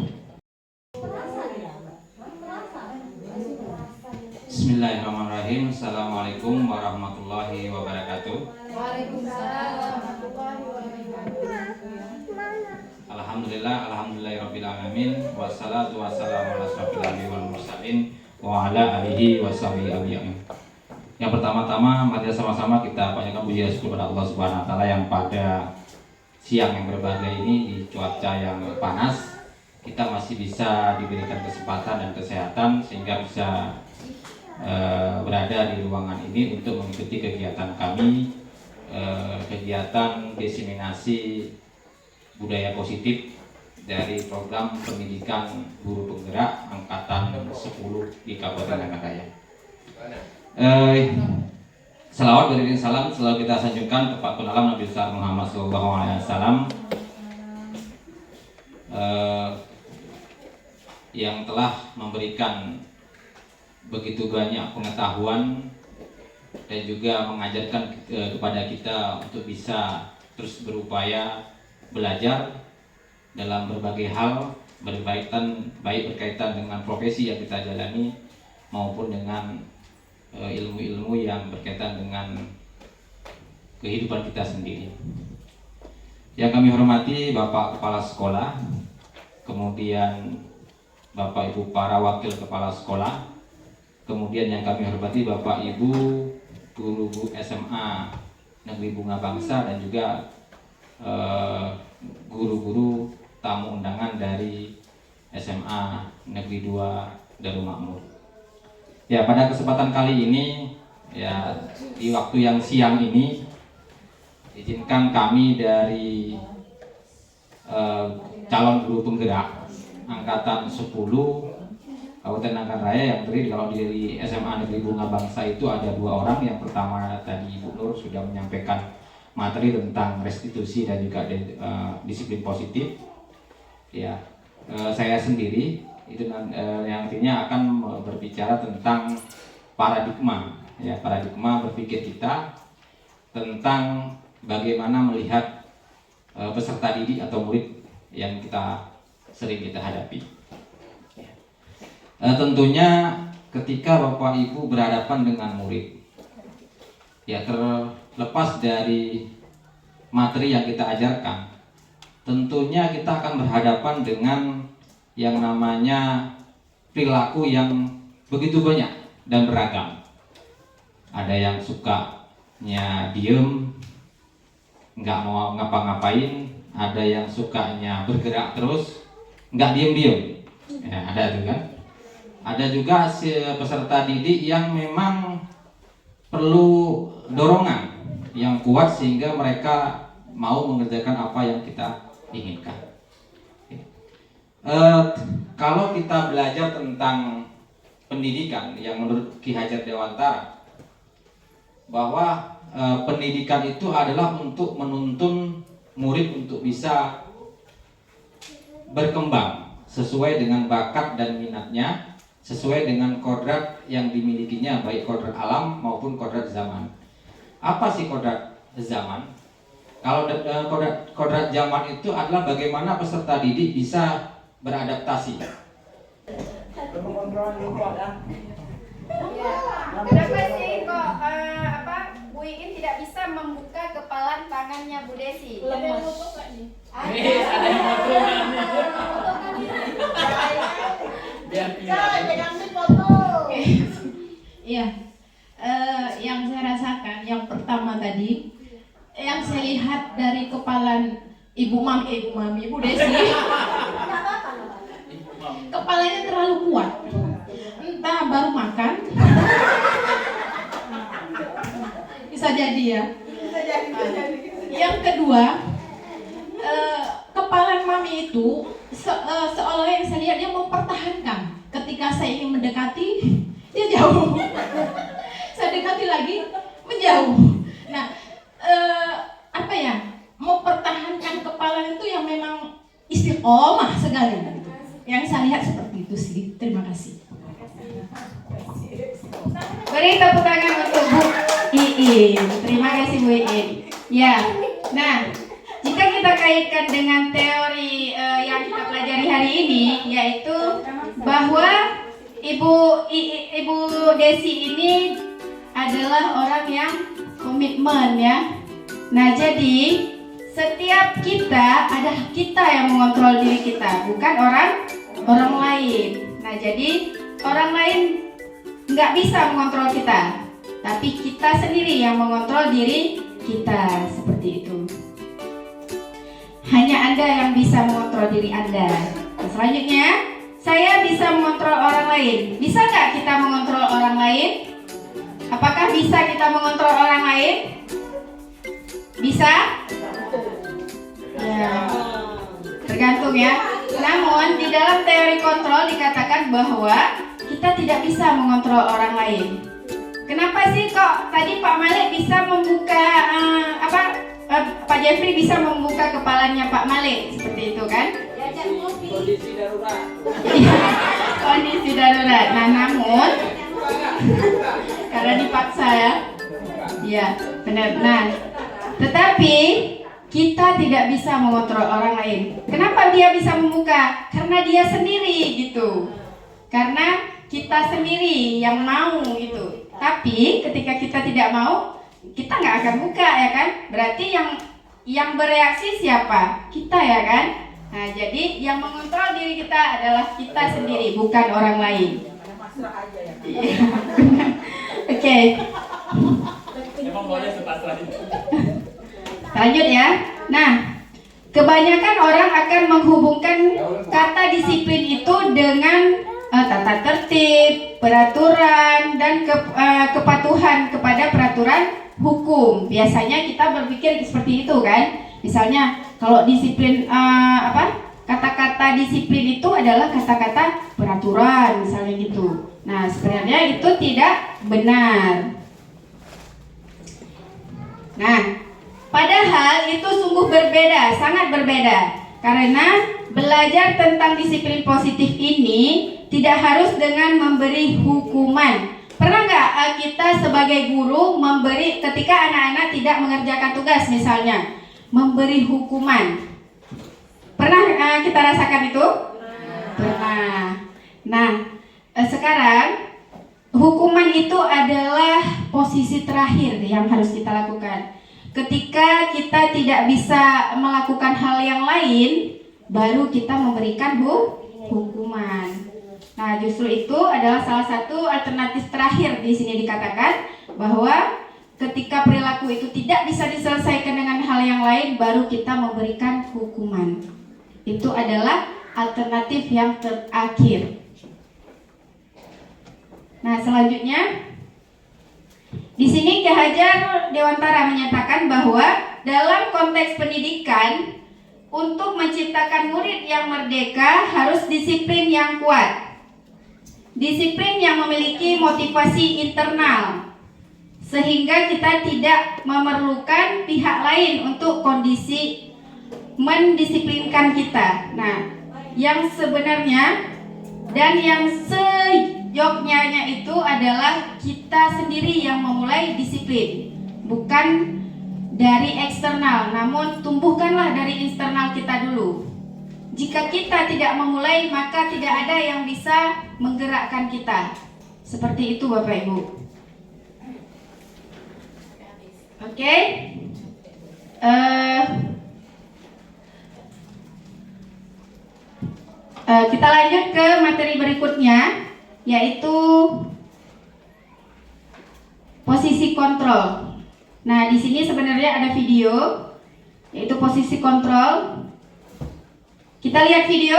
Bismillahirrahmanirrahim. Assalamualaikum warahmatullahi wabarakatuh. Waalaikumsalam warahmatullahi wabarakatuh. Alhamdulillahirabbil alamin wassalatu wassalamu ala asyrofil anbiya'i wal mursalin wa ala alihi washabihi ajmain. Yang pertama-tama mari sama-sama kita panjatkan puji syukur kepada Allah Subhanahu wa taala yang pada siang yang berbahagia ini di cuaca yang panas kita masih bisa diberikan kesempatan dan kesehatan sehingga bisa berada di ruangan ini untuk mengikuti kegiatan kami, kegiatan diseminasi budaya positif dari program pendidikan guru penggerak angkatan 10 di Kabupaten Nangkaya. Salawat beriring salam selalu kita sanjungkan kepada penalam Nabi besar Muhammad SAW. 1 yang telah memberikan begitu banyak pengetahuan dan juga mengajarkan kepada kita untuk bisa terus berupaya belajar dalam berbagai hal baik berkaitan dengan profesi yang kita jalani maupun dengan ilmu-ilmu yang berkaitan dengan kehidupan kita sendiri. Yang kami hormati Bapak Kepala Sekolah, kemudian Bapak Ibu para Wakil Kepala Sekolah, kemudian yang kami hormati Bapak Ibu guru-guru SMA Negeri Bunga Bangsa dan juga guru-guru tamu undangan dari SMA Negeri 2 Darul Makmur. Ya, pada kesempatan kali ini, ya di waktu yang siang ini, izinkan kami dari calon guru penggerak angkatan 10 Kabupaten Angkat Raya yang terdiri kalau dari SMA Negeri Bunga Bangsa itu ada 2 orang. Yang pertama tadi Ibu Nur sudah menyampaikan materi tentang restitusi dan juga disiplin positif. Ya, saya sendiri itu yang artinya akan berbicara tentang paradigma, ya paradigma berpikir kita tentang bagaimana melihat peserta didik atau murid yang sering kita hadapi. Tentunya ketika Bapak Ibu berhadapan dengan murid, ya terlepas dari materi yang kita ajarkan, tentunya kita akan berhadapan dengan yang namanya perilaku yang begitu banyak dan beragam. Ada yang sukanya diem, nggak mau ngapa-ngapain, ada yang sukanya bergerak terus, nggak diem-diem, ya, ada itu kan. Ada juga peserta didik yang memang perlu dorongan yang kuat sehingga mereka mau mengerjakan apa yang kita inginkan. Kalau kita belajar tentang pendidikan yang menurut Ki Hajar Dewantara, bahwa pendidikan itu adalah untuk menuntun murid untuk bisa berkembang sesuai dengan bakat dan minatnya, sesuai dengan kodrat yang dimilikinya, baik kodrat alam maupun kodrat zaman. Apa sih kodrat zaman? Kalau kodrat zaman itu adalah bagaimana peserta didik bisa beradaptasi. Ya. Kenapa sih kok Bu Iin tidak bisa membuka kepalan tangannya Bu Desi? Lemes. Ada yang foto Jangan foto. Iya, yang saya rasakan yang pertama tadi, yang saya lihat dari kepalan Ibu Desi, kepalanya terlalu kuat, entah baru makan, bisa jadi ya. Yang kedua, kepalan Mami itu seolah yang saya lihat dia mempertahankan. Ketika saya ingin mendekati, dia jauh. Saya dekati lagi, menjauh. Nah, mempertahankan kepala itu yang memang istiqomah sekali. Yang saya lihat seperti itu sih. Terima kasih. Beri tepuk tangan untuk Bu Iin. Terima kasih Bu Iin. Ya, nah jika kita kaitkan dengan teori yang kita pelajari hari ini, yaitu bahwa Ibu Desi ini adalah orang yang komitmen ya. Nah jadi setiap kita ada kita yang mengontrol diri kita, bukan orang lain. Nah jadi orang lain nggak bisa mengontrol kita, tapi kita sendiri yang mengontrol diri kita, seperti itu. Hanya Anda yang bisa mengontrol diri Anda. Nah, selanjutnya, saya bisa mengontrol orang lain. Bisa nggak kita mengontrol orang lain? Apakah bisa kita mengontrol orang lain? Bisa? Ya, tergantung ya. Namun di dalam teori kontrol dikatakan bahwa kita tidak bisa mengontrol orang lain. Kenapa sih kok tadi Pak Malik bisa membuka Pak Jeffrey bisa membuka kepalanya Pak Malik seperti itu kan? Kondisi darurat. Nah, namun karena dipaksa ya. Iya, benar. Nah, tetapi kita tidak bisa mengontrol orang lain. Kenapa dia bisa membuka? Karena dia sendiri gitu. Karena kita sendiri yang mau gitu. Tapi ketika kita tidak mau, kita nggak akan buka ya kan? Berarti yang bereaksi siapa? Kita ya kan? Nah, jadi yang mengontrol diri kita adalah kita sendiri, bukan orang lain. Oke. Lanjut ya. Nah, kebanyakan orang akan menghubungkan kata disiplin itu dengan tata tertib, peraturan, dan kepatuhan kepada peraturan hukum. Biasanya kita berpikir seperti itu kan. Misalnya kalau disiplin kata-kata disiplin itu adalah kata-kata peraturan misalnya gitu. Nah, sebenarnya itu tidak benar. Nah, padahal itu sungguh berbeda, sangat berbeda. Karena belajar tentang disiplin positif ini tidak harus dengan memberi hukuman. Pernah nggak kita sebagai guru memberi ketika anak-anak tidak mengerjakan tugas misalnya, memberi hukuman? Pernah kita rasakan itu? Pernah. Nah, sekarang hukuman itu adalah posisi terakhir yang harus kita lakukan. Ketika kita tidak bisa melakukan hal yang lain, baru kita memberikan hukuman. Nah, justru itu adalah salah satu alternatif terakhir di sini dikatakan bahwa ketika perilaku itu tidak bisa diselesaikan dengan hal yang lain, baru kita memberikan hukuman. Itu adalah alternatif yang terakhir. Nah, selanjutnya di sini Ki Hajar Dewantara menyatakan bahwa dalam konteks pendidikan, untuk menciptakan murid yang merdeka harus disiplin yang kuat. Disiplin yang memiliki motivasi internal, sehingga kita tidak memerlukan pihak lain untuk kondisi mendisiplinkan kita. Nah, yang sebenarnya dan yang sejoknyanya itu adalah kita sendiri yang memulai disiplin, bukan dari eksternal, namun tumbuhkanlah dari internal kita dulu. Jika kita tidak memulai, maka tidak ada yang bisa menggerakkan kita. Seperti itu Bapak Ibu. Oke. Kita lanjut ke materi berikutnya, yaitu posisi kontrol. Nah, di sini sebenarnya ada video, yaitu posisi kontrol. Kita lihat video.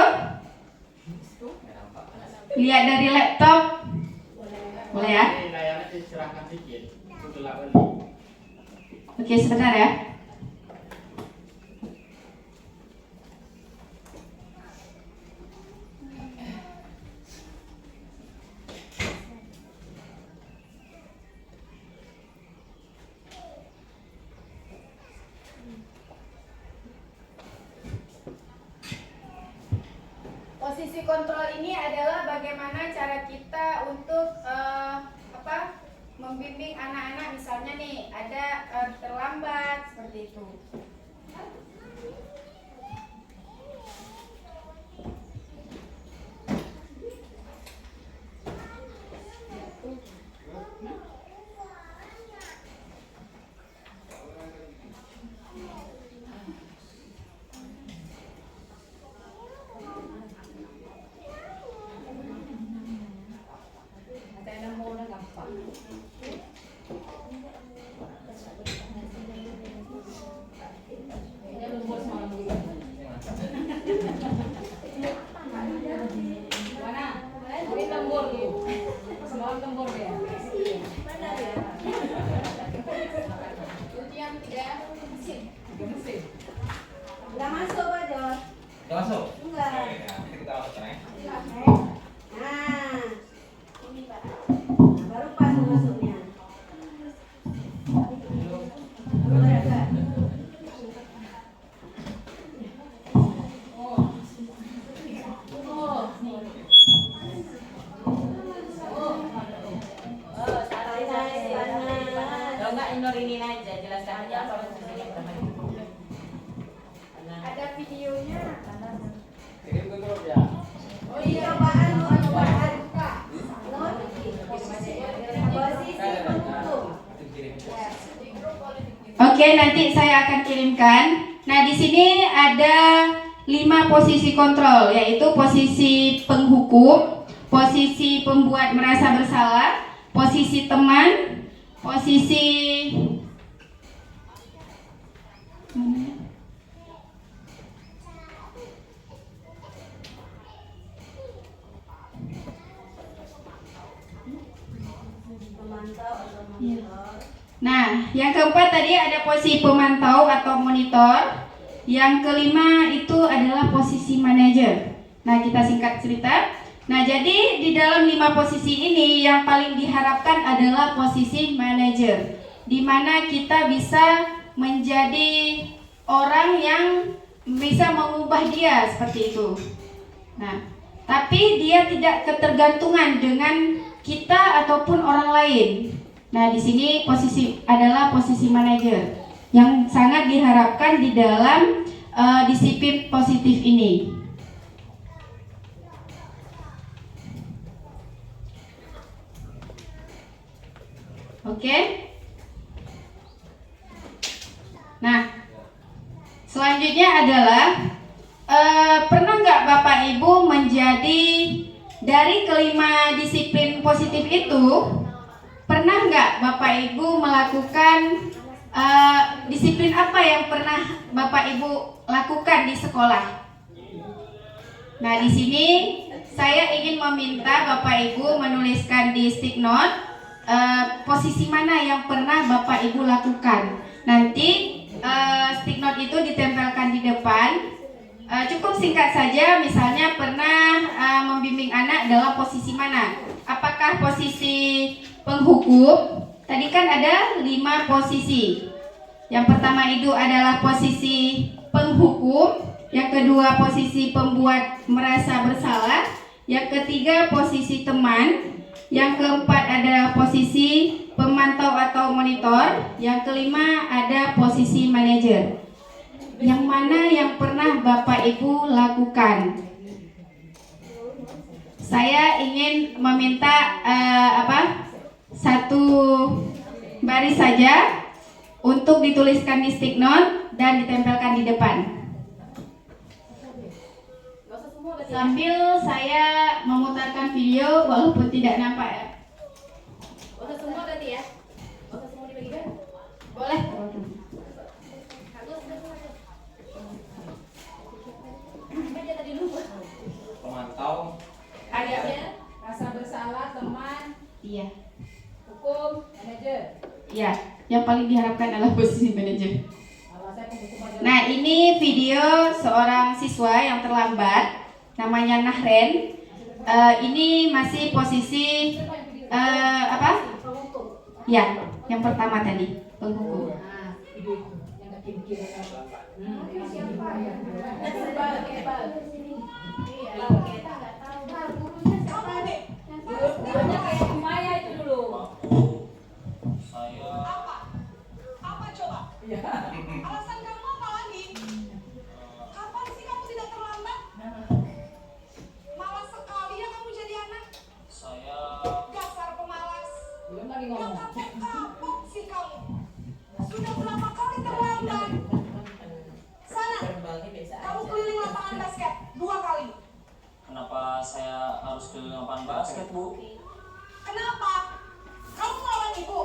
Lihat dari laptop. Boleh ya? Oke, sebentar ya. Posisi kontrol ini adalah bagaimana cara kita untuk membimbing anak-anak, misalnya nih ada terlambat seperti itu. Oke, nanti saya akan kirimkan. Nah, di sini ada 5 posisi kontrol, yaitu posisi penghukum, posisi pembuat merasa bersalah, posisi teman, posisi Nah, yang keempat tadi ada posisi pemantau atau monitor. Yang kelima itu adalah posisi manajer. Nah, kita singkat cerita. Nah, jadi di dalam 5 posisi ini yang paling diharapkan adalah posisi manajer, di mana kita bisa menjadi orang yang bisa mengubah dia seperti itu. Nah, tapi dia tidak ketergantungan dengan kita ataupun orang lain. Nah, di sini posisi adalah posisi manajer yang sangat diharapkan di dalam disiplin positif ini. Oke. Nah, selanjutnya adalah pernah nggak Bapak Ibu menjadi dari kelima disiplin positif itu? Pernah nggak Bapak Ibu melakukan disiplin apa yang pernah Bapak Ibu lakukan di sekolah? Nah, di sini saya ingin meminta Bapak Ibu menuliskan di stick note posisi mana yang pernah Bapak Ibu lakukan. Nanti stick note itu ditempelkan di depan. Cukup singkat saja, misalnya pernah membimbing anak dalam posisi mana? Apakah posisi penghukum? Tadi kan ada 5 posisi. Yang pertama itu adalah posisi penghukum, yang kedua posisi pembuat merasa bersalah, yang ketiga posisi teman, yang keempat adalah posisi pemantau atau monitor, yang kelima ada posisi manajer. Yang mana yang pernah Bapak Ibu lakukan? Saya ingin meminta satu baris saja untuk dituliskan di stick note dan ditempelkan di depan. Sambil saya memutarkan video walaupun tidak nampak ya. Usah semua berarti ya? Usah semua dibagi-bagi? Boleh. Baca tadi dulu. Pemantau. Ada rasa bersalah, teman, Iya. hukum, manajer. Iya, yang paling diharapkan adalah posisi manajer. Kalau saya penghukum aja. Nah, ini video seorang siswa yang terlambat, namanya Nahren. Ini masih posisi Penghukum. Ya, yang pertama tadi penghukum. Nah, video itu yang kaki kiri. Siapa ya? Kebal. Iya. Kita nggak tahu. Gurunya siapa deh? Gurunya kayak Maya itu dulu. Apa coba? Alasan kamu apa lagi? Kapan sih kamu tidak terlambat? Malas sekali ya kamu jadi anak. Dasar pemalas. Belum lagi ngomong. Kapok sih kamu. Sudah berapa kali terlambat? Sana, kamu keliling lapangan basket 2 kali. Kenapa saya harus keliling lapangan basket, Bu? Kenapa? Kamu melawan ibu.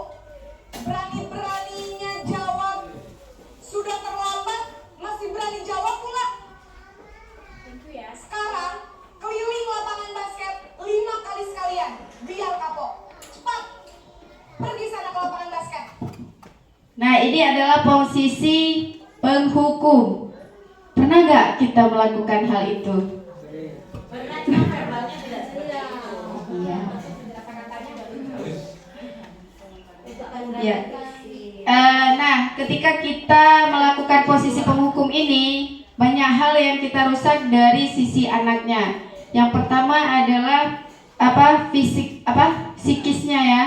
Berani-beraninya jawab. Sudah terlambat, masih berani jawab pula. Tentu ya. Sekarang, keliling lapangan basket 5 kali sekalian. Biar kapok. Cepat. Pergi sana ke lapangan basket. Nah, ini adalah posisi penghukum. Pernah nggak kita melakukan hal itu? Pernah cuma verbalnya tidak sedia. Iya. Kata-katanya baru. Ya. Nah, ketika kita melakukan posisi penghukum ini, banyak hal yang kita rusak dari sisi anaknya. Yang pertama adalah psikisnya ya.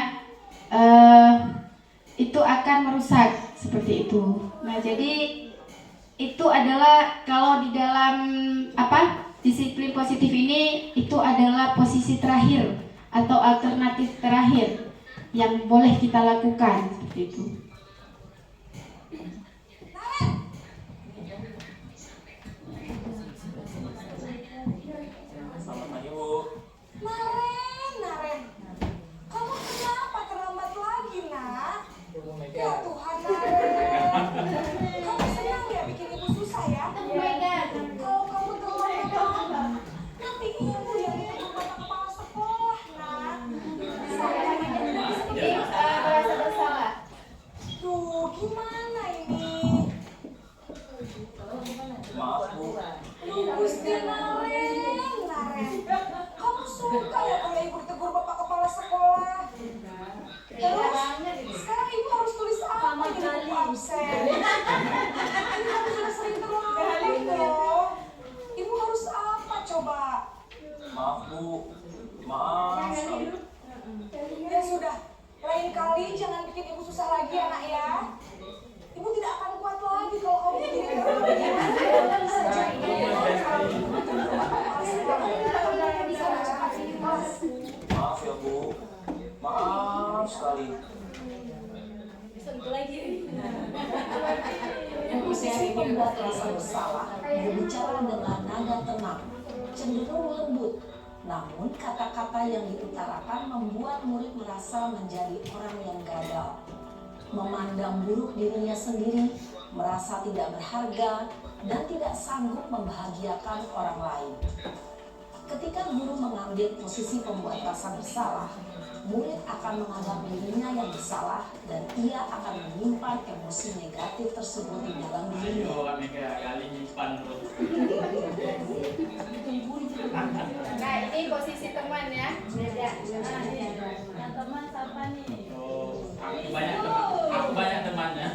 Itu akan merusak seperti itu. Nah, jadi itu adalah kalau di dalam disiplin positif ini itu adalah posisi terakhir atau alternatif terakhir yang boleh kita lakukan seperti itu. Maaf Bu. Gusti Naren. Kamu suka ya kalau ibu ditegur bapak kepala sekolah? Terus sekarang ibu harus tulis apa di buku absen? Ini kamu sudah sering terulang dong. Ibu harus apa coba? Maaf Bu. Maaf sekali. Ya sudah, lain kali jangan bikin ibu susah lagi ya nak ya. Ibu tidak akan kuat lagi kalau kamu begini Maaf ya Bu. Maaf sekali. Posisi pembuat rasa bersalah berbicara dengan nada tenang, cenderung lembut. Namun kata-kata yang diutarakan membuat murid merasa menjadi orang yang gagal, memandang buruk dirinya sendiri, merasa tidak berharga, dan tidak sanggup membahagiakan orang lain. Ketika guru mengambil posisi pembuat rasa bersalah, murid akan menganggap dirinya yang bersalah dan ia akan menyimpan emosi negatif tersebut di dalam dirinya. Nah, ini posisi teman ya. Beda. Yang teman siapa nih? Aku banyak temannya.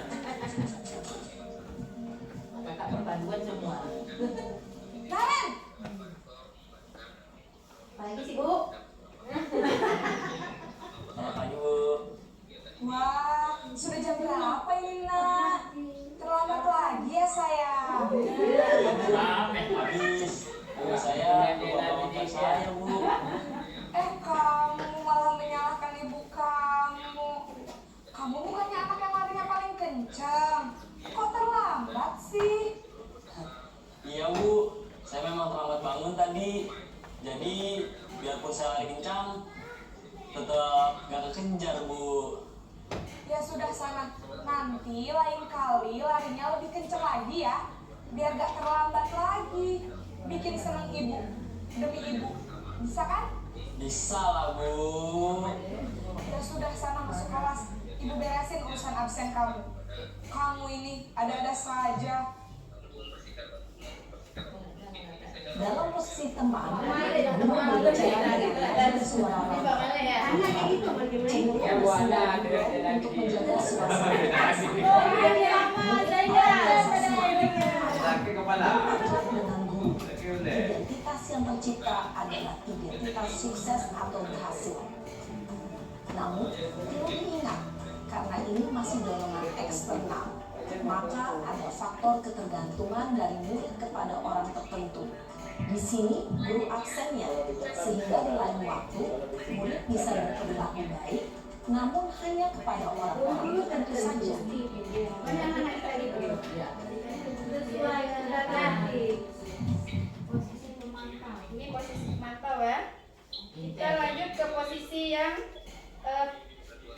Kakak perpaduan semua. Naren! Apalagi sih Bu? Selamat pagi Bu. Wah, sudah jam berapa ini nak? Terlambat lagi ya sayang. Habis. Bu, saya lupa bawa saya Bu. Kamu malah menyalahkan ibu kamu. Kamu bukannya anak yang larinya paling kencang. Kok terlambat sih? Iya Bu, saya memang terlambat bangun tadi. Jadi biarpun saya lari kencang, tetap gak kekejar Bu. Ya sudah sana. Nanti lain kali larinya lebih kencang lagi ya. Biar gak terlambat lagi. Bikin seneng ibu. Demi ibu. Bisa kan? Bisa lah Bu. Ya sudah sana masuk kelas. Ibu beresin urusan absen kamu. Kamu ini ada-ada saja. Dalam posisi teman, guru berbicara dengan suara lantang, cenderung bersinar untuk menjaga suasana. Dengan guru, identitas yang tercipta adalah identitas sukses atau berhasil. Namun, perlu diingat, karena ini masih dorongan eksternal, maka ada faktor ketergantungan dari murid kepada orang tertentu. Di sini guru absennya, sehingga di lain waktu murid bisa berperilaku baik, namun hanya kepada orang-orang tertentu saja. Ini posisi pemantau ya. Kita lanjut ke posisi yang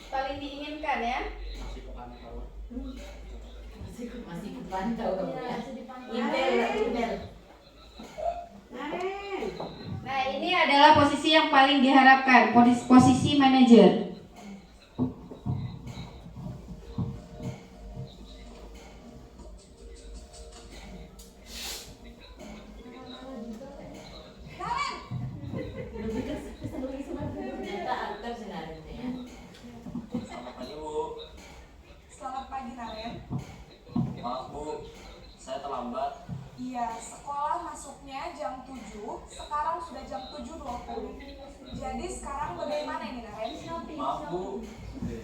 paling diinginkan ya. Masih kepantau kamu ya. Email. Nah, ini adalah posisi yang paling diharapkan, posisi manajer. Selamat pagi Bu. Selamat pagi Naren. Maaf Bu, saya terlambat. Iya, sekolah masuknya jam 7, sekarang sudah jam 7.20. Jadi sekarang bagaimana ini Naren? Maaf Bu,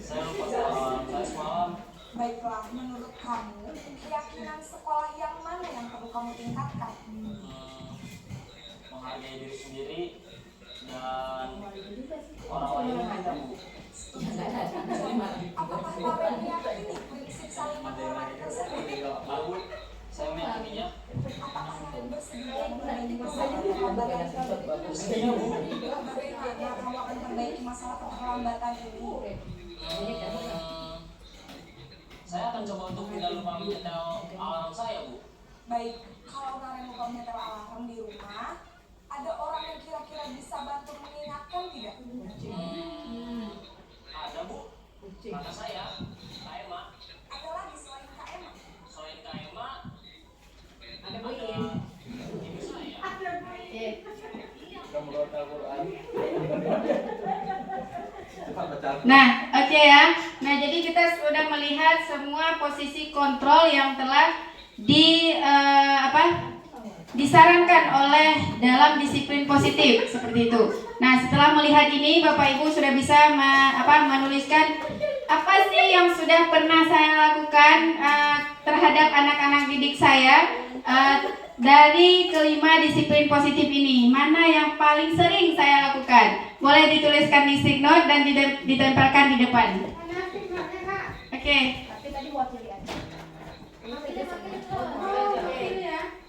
saya lupa salam saya semalam. Baiklah, menurut kamu, keyakinan sekolah yang mana yang perlu kamu tingkatkan? Menghargai diri sendiri dan orang lain juga Bu. Apakah Naren meyakini prinsip saling menghormati tersebut? Bu, saya meyakininya. Apakah Naren bersedia memperbaiki masalah keterlambatan tersebut? Bersedia Bu. Bagaimana kamu akan memperbaiki masalah keterlambatan ini? Saya akan coba untuk tidak lupa menyetel alarm saya Bu. Baik, kalau Naren lupa menyetel alarm di rumah, ada orang yang kira-kira bisa bantu mengingatkan tidak? Ada Bu, kata saya, Kak Emma. Ada lagi selain Kak Emma? Selain Kak Emma, Nah, oke ya. Nah, jadi kita sudah melihat semua posisi kontrol yang telah disarankan oleh dalam disiplin positif seperti itu. Nah, setelah melihat ini, Bapak Ibu sudah bisa menuliskan apa sih yang sudah pernah saya lakukan terhadap anak-anak didik saya dari kelima disiplin positif ini. Mana yang paling sering saya lakukan? Boleh dituliskan di stick note dan ditempelkan di depan. Oke.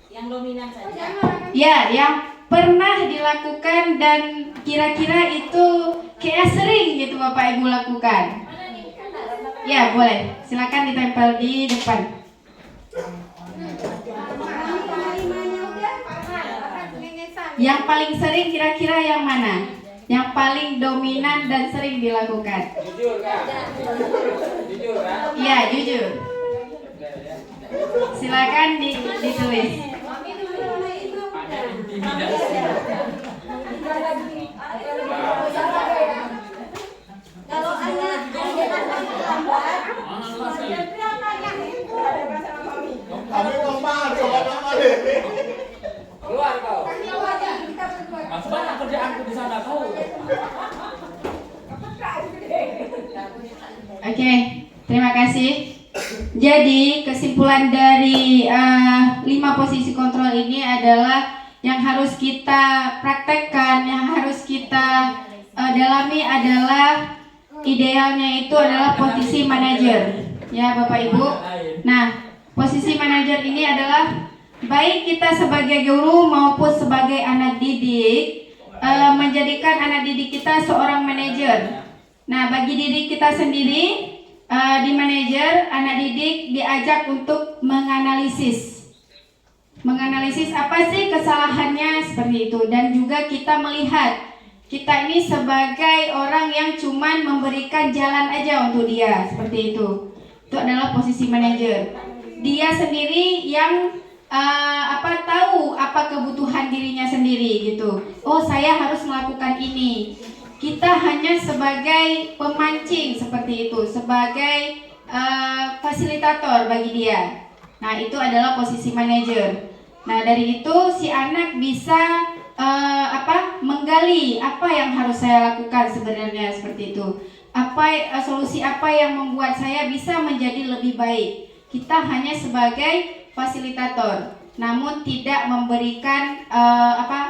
Yang dominan saja. Ya, yang pernah dilakukan dan kira-kira itu kayak sering gitu Bapak Ibu lakukan. Ya, boleh. Silakan ditempel di depan. Yang paling sering kira-kira yang mana? Yang paling dominan dan sering dilakukan? Jujur kan? Jujur kan? Iya, jujur. Silakan ditulis. Ada intimidasi. Kalau anak lambat, Kami ngomong, coba deh. Keluar kau. Masuk banyak kerjaanku di sana kau. Oke, terima kasih. Jadi kesimpulan dari 5 posisi kontrol ini adalah yang harus kita praktekkan, yang harus kita dalami adalah idealnya itu adalah posisi manajer, ya Bapak Ibu. Nah, posisi manajer ini adalah baik kita sebagai guru maupun sebagai anak didik menjadikan anak didik kita seorang manajer. Nah, bagi didik kita sendiri di manajer, anak didik diajak untuk menganalisis apa sih kesalahannya seperti itu, dan juga kita melihat kita ini sebagai orang yang cuman memberikan jalan aja untuk dia seperti itu. Itu adalah posisi manajer. Dia sendiri yang tahu apa kebutuhan dirinya sendiri gitu. Oh, saya harus melakukan ini. Kita hanya sebagai pemancing seperti itu, sebagai fasilitator bagi dia. Nah, itu adalah posisi manajer. Nah, dari itu si anak bisa menggali apa yang harus saya lakukan sebenarnya seperti itu. Solusi apa yang membuat saya bisa menjadi lebih baik. Kita hanya sebagai fasilitator, namun tidak memberikan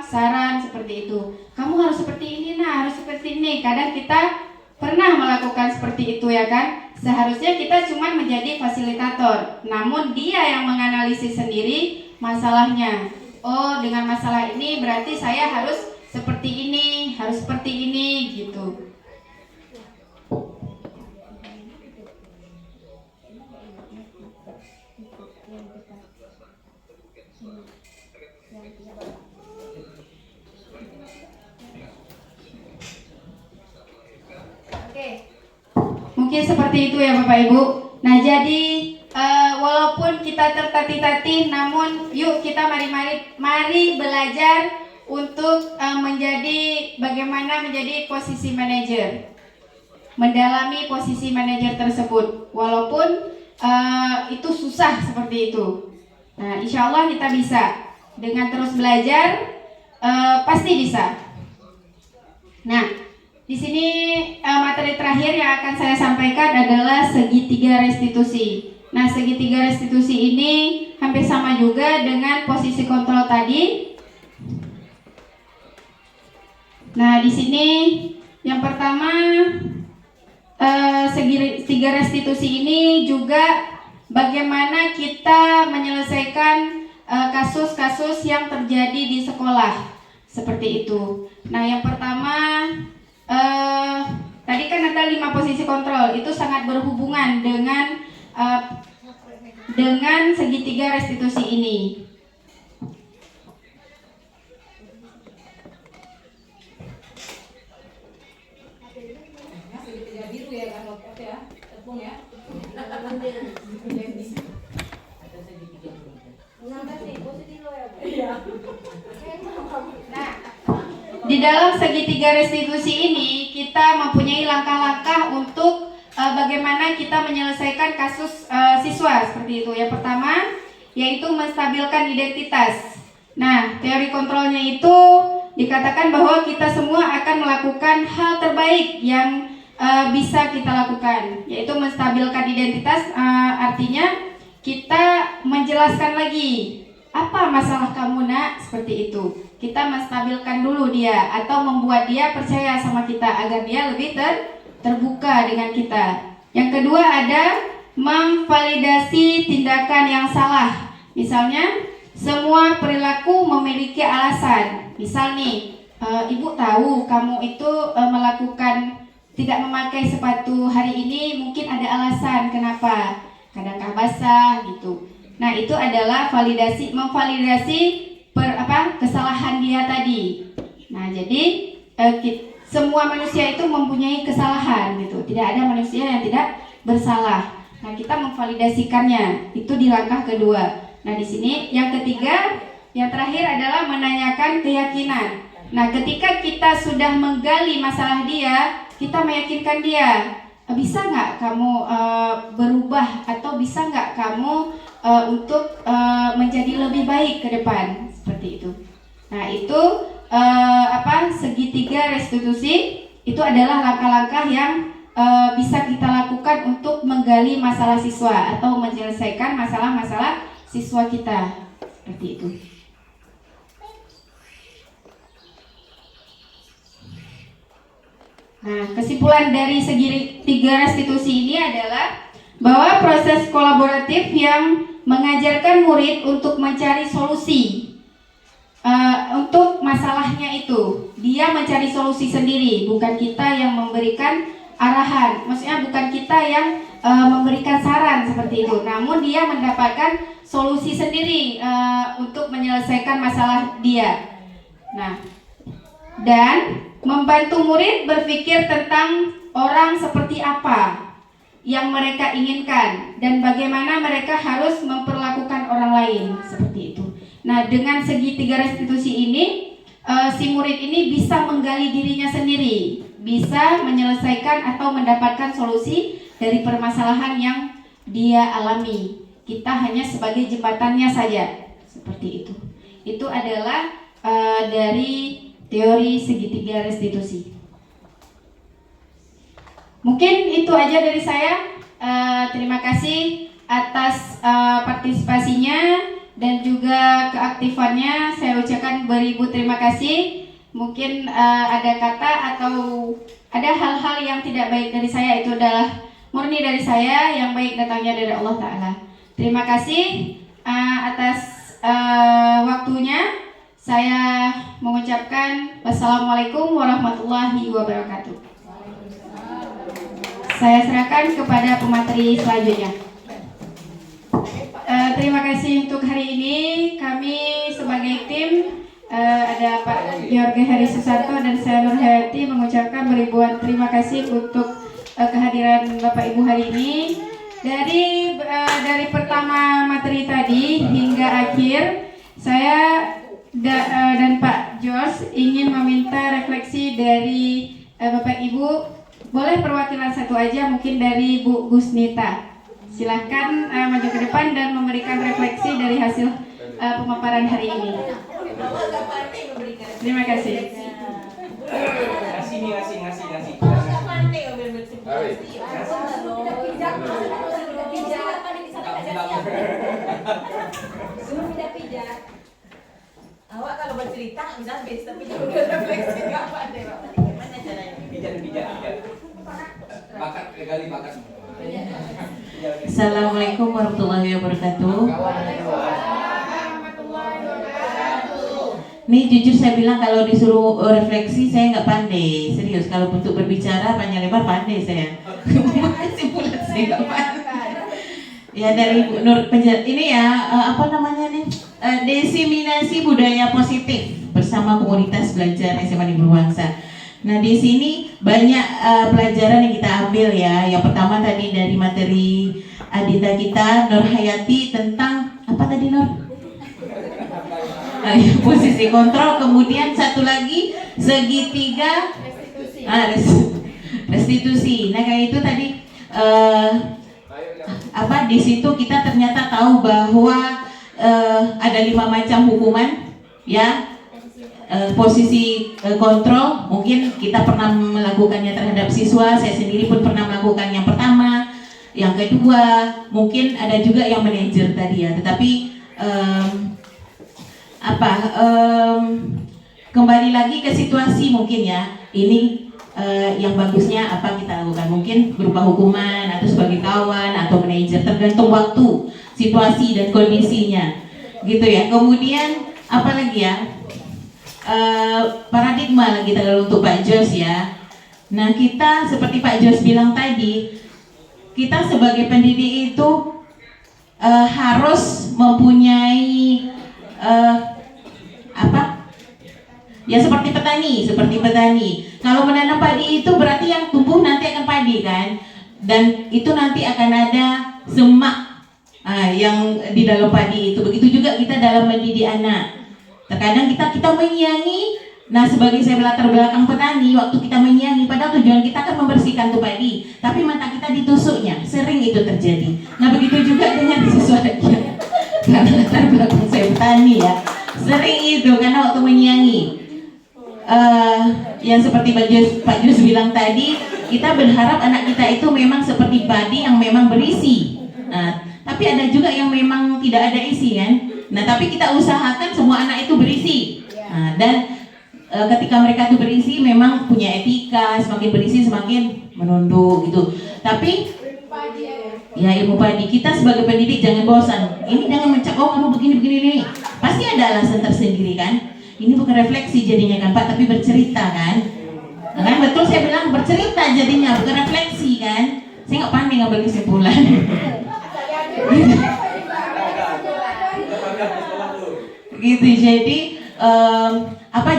saran seperti itu. Kamu harus seperti ini, harus seperti ini. Kadang kita pernah melakukan seperti itu ya kan. Seharusnya kita cuma menjadi fasilitator, namun dia yang menganalisis sendiri masalahnya. Oh, dengan masalah ini berarti saya harus seperti ini, harus seperti ini gitu. Mungkin seperti itu ya Bapak Ibu. Nah, jadi walaupun kita tertatih-tatih, namun yuk kita mari belajar untuk bagaimana menjadi posisi manajer, mendalami posisi manajer tersebut. Walaupun itu susah seperti itu. Nah, insya Allah kita bisa dengan terus belajar, pasti bisa. Nah, di sini materi terakhir yang akan saya sampaikan adalah segitiga restitusi. Nah, segitiga restitusi ini hampir sama juga dengan posisi kontrol tadi. Nah, di sini yang pertama segitiga restitusi ini juga bagaimana kita menyelesaikan kasus-kasus yang terjadi di sekolah seperti itu. Nah, yang pertama tadi kan ada 5 posisi kontrol, itu sangat berhubungan dengan segitiga restitusi ini. segitiga biru ya kan, ya, tepung ya. di dalam segitiga restitusi ini kita mempunyai langkah-langkah untuk bagaimana kita menyelesaikan kasus siswa seperti itu. Yang pertama yaitu menstabilkan identitas. Nah, teori kontrolnya itu dikatakan bahwa kita semua akan melakukan hal terbaik yang bisa kita lakukan, yaitu menstabilkan identitas. Artinya kita menjelaskan lagi apa masalah kamu nak, seperti itu. Kita menstabilkan dulu dia atau membuat dia percaya sama kita agar dia lebih terbuka dengan kita. Yang kedua ada memvalidasi tindakan yang salah. Misalnya semua perilaku memiliki alasan. Misal nih, ibu tahu kamu itu melakukan tidak memakai sepatu hari ini mungkin ada alasan kenapa. Kadang-kadang basah gitu. Nah, itu adalah memvalidasi kesalahan dia tadi. Nah, jadi semua manusia itu mempunyai kesalahan gitu. Tidak ada manusia yang tidak bersalah. Nah, kita memvalidasikannya. Itu di langkah kedua. Nah, di sini yang ketiga, yang terakhir adalah menanyakan keyakinan. Nah, ketika kita sudah menggali masalah dia, kita meyakinkan dia, bisa nggak kamu berubah atau bisa nggak kamu untuk menjadi lebih baik ke depan, seperti itu. Nah, itu segitiga restitusi itu adalah langkah-langkah yang bisa kita lakukan untuk menggali masalah siswa atau menyelesaikan masalah-masalah siswa kita, seperti itu. Nah, kesimpulan dari segitiga restitusi ini adalah bahwa proses kolaboratif yang mengajarkan murid untuk mencari solusi untuk masalahnya itu. Dia mencari solusi sendiri, bukan kita yang memberikan arahan. Maksudnya bukan kita yang memberikan saran seperti itu. Namun dia mendapatkan solusi sendiri untuk menyelesaikan masalah dia. Nah, dan membantu murid berpikir tentang orang seperti apa yang mereka inginkan dan bagaimana mereka harus memperlakukan orang lain, seperti itu. Nah, dengan segitiga restitusi ini, si murid ini bisa menggali dirinya sendiri, bisa menyelesaikan atau mendapatkan solusi dari permasalahan yang dia alami. Kita hanya sebagai jembatannya saja, seperti itu. Itu adalah dari teori segitiga restitusi. Mungkin itu aja dari saya. Terima kasih atas partisipasinya dan juga keaktifannya. Saya ucapkan beribu terima kasih. Mungkin ada kata atau ada hal-hal yang tidak baik dari saya, itu adalah murni dari saya, yang baik datangnya dari Allah Ta'ala. Terima kasih atas waktunya. Saya mengucapkan wassalamualaikum warahmatullahi wabarakatuh. Saya serahkan kepada pemateri selanjutnya. Terima kasih untuk hari ini. Kami sebagai tim ada Pak Yorge Heri Susanto dan saya Nur Hayati mengucapkan beribuan terima kasih untuk kehadiran Bapak Ibu hari ini. Dari pertama materi tadi hingga akhir, saya dan Pak Jos ingin meminta refleksi dari Bapak Ibu. Boleh perwakilan satu aja, mungkin dari Bu Gusnita. Silahkan maju ke depan dan memberikan refleksi dari hasil pemaparan hari ini. Terima kasih. Ngasih. Awak kalau bercerita bisa tapi juga refleksi nggak pandai. Gimana caranya? Pijat. Bakat, gali bakat. Assalamualaikum warahmatullahi wabarakatuh. Nih jujur saya bilang kalau disuruh refleksi saya nggak pandai, serius. Kalau untuk berbicara panjang lebar pandai saya. Kesimpulan saya nggak pandai. Ya dari Bu Nur penjelasan ini ya apa namanya nih diseminasi budaya positif bersama komunitas belajar SMA Negeri Berbangsa. Nah di sini banyak pelajaran yang kita ambil ya. Yang pertama tadi dari materi Adita kita Nur Hayati tentang apa tadi Nur? Posisi kontrol. Kemudian satu lagi segitiga restitusi. Nah kayak itu tadi di situ kita ternyata tahu bahwa ada 5 macam hukuman ya. Posisi kontrol mungkin kita pernah melakukannya terhadap siswa, saya sendiri pun pernah melakukan yang pertama, yang kedua, mungkin ada juga yang manajer tadi ya, tetapi kembali lagi ke situasi mungkin ya, ini yang bagusnya apa kita lakukan, mungkin berupa hukuman atau sebagai kawan atau manajer, tergantung waktu, situasi dan kondisinya gitu ya. Kemudian apa lagi ya, paradigma lagi kalau untuk Pak Jos ya. Nah kita seperti Pak Jos bilang tadi, kita sebagai pendidik itu harus mempunyai ya seperti petani. Kalau menanam padi itu berarti yang tumbuh nanti akan padi kan, dan itu nanti akan ada semak yang di dalam padi itu. Begitu juga kita dalam mendidik anak. Terkadang kita menyiangi. Nah sebagai saya latar belakang petani, waktu kita menyiangi, padahal tujuan kita kan membersihkan tuh padi, tapi mata kita ditusuknya, sering itu terjadi. Nah begitu juga dengan sesuatu karena latar belakang saya petani ya, sering itu karena waktu menyiangi. Yang seperti Pak Jus bilang tadi, kita berharap anak kita itu memang seperti padi yang memang berisi. Nah, tapi ada juga yang memang tidak ada isi kan. Nah, tapi kita usahakan semua anak itu berisi. Nah, dan ketika mereka itu berisi memang punya etika, semakin berisi semakin menunduk gitu. Tapi ya ilmu padi, kita sebagai pendidik jangan bosan. Ini jangan mencap, oh kamu begini. Pasti ada alasan tersendiri kan. Ini bukan refleksi jadinya kan Pak, tapi bercerita kan. Nah, kan betul saya bilang bercerita jadinya, bukan refleksi kan. Saya nggak pandai ngambil kesimpulan. Gitu, jadi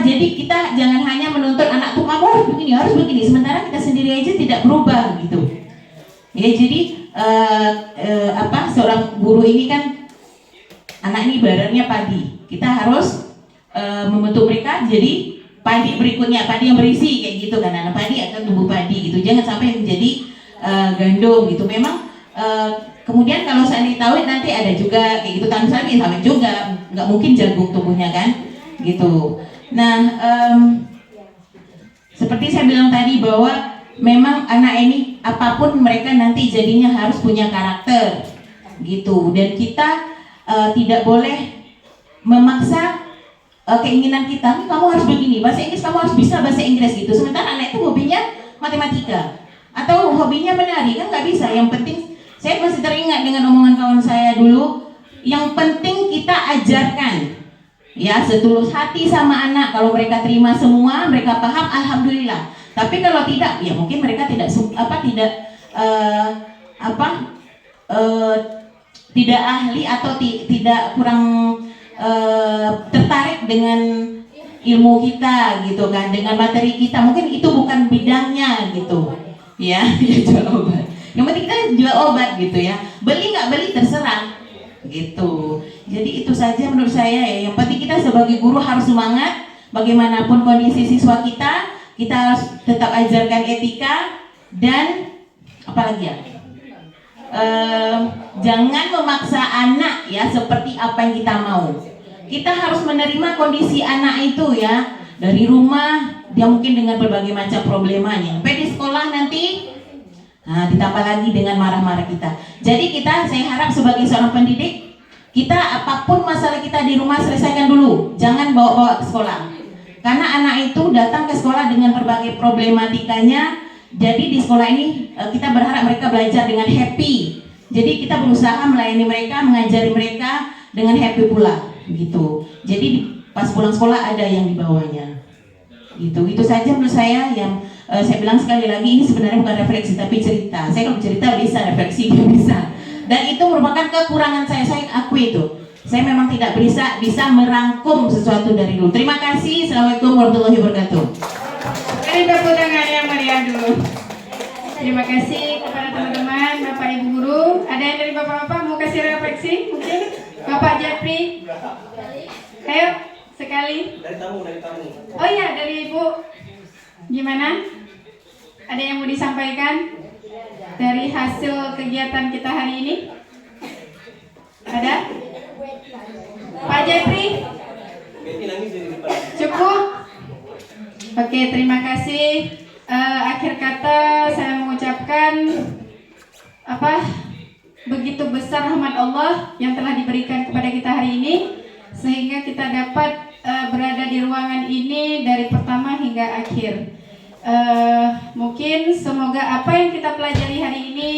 jadi kita jangan hanya menuntut anak tuh kamu harus begini, sementara kita sendiri aja tidak berubah gitu. Ya jadi seorang guru ini kan anak ini ibaratnya padi, kita harus membentuk mereka jadi padi berikutnya, padi yang berisi kayak gitu kan. Anak padi akan tumbuh padi gitu, jangan sampai menjadi gandum gitu. Memang kemudian kalau seandainya sawit nanti ada juga kayak gitu, tanam sawit juga nggak mungkin jagung tumbuhnya kan gitu. Nah seperti saya bilang tadi bahwa memang anak ini apapun mereka nanti jadinya harus punya karakter gitu, dan kita tidak boleh memaksa keinginan kita, kamu harus begini, bahasa Inggris kamu harus bisa bahasa Inggris gitu, sementara anak itu hobinya matematika atau hobinya menari, kan nggak bisa. Yang penting, saya masih teringat dengan omongan kawan saya dulu, yang penting kita ajarkan ya setulus hati sama anak. Kalau mereka terima semua, mereka paham, alhamdulillah. Tapi kalau tidak, ya mungkin mereka tidak ahli atau tidak kurang tertarik dengan ilmu kita gitu kan, dengan materi kita, mungkin itu bukan bidangnya gitu ya. Jual obat, yang penting kita jual obat gitu ya, beli nggak beli terserah gitu. Jadi itu saja menurut saya ya, yang penting kita sebagai guru harus semangat bagaimanapun kondisi siswa kita harus tetap ajarkan etika, dan apalagi ya, jangan memaksa anak ya seperti apa yang kita mau. Kita harus menerima kondisi anak itu ya, dari rumah dia mungkin dengan berbagai macam problemanya, sampai di sekolah nanti ditambah lagi dengan marah-marah kita. Jadi saya harap sebagai seorang pendidik, kita apapun masalah kita di rumah selesaikan dulu, jangan bawa-bawa ke sekolah. Karena anak itu datang ke sekolah dengan berbagai problematikanya. Jadi di sekolah ini kita berharap mereka belajar dengan happy. Jadi kita berusaha melayani mereka, mengajari mereka dengan happy pula gitu. Jadi pas pulang sekolah ada yang dibawanya gitu. Itu saja menurut saya yang saya bilang sekali lagi, ini sebenarnya bukan refleksi tapi cerita. Saya kalau cerita bisa, refleksi nggak bisa. Dan itu merupakan kekurangan saya akui itu. Saya memang tidak bisa merangkum sesuatu dari dulu. Terima kasih. Assalamualaikum warahmatullahi wabarakatuh. Beri tepuk tangan yang meriah dulu. Terima kasih kepada teman-teman, Bapak Ibu guru. Ada yang dari Bapak-bapak mau kasih refleksi mungkin? Bapak Japri, ayo sekali. kembali. Dari tamu. Oh iya, dari Ibu. Gimana? Ada yang mau disampaikan dari hasil kegiatan kita hari ini? Ada? Pak Jepri? Cukup? Oke, terima kasih. Akhir kata saya mengucapkan begitu besar rahmat Allah yang telah diberikan kepada kita hari ini, sehingga kita dapat berada di ruangan ini dari pertama hingga akhir. Mungkin semoga apa yang kita pelajari hari ini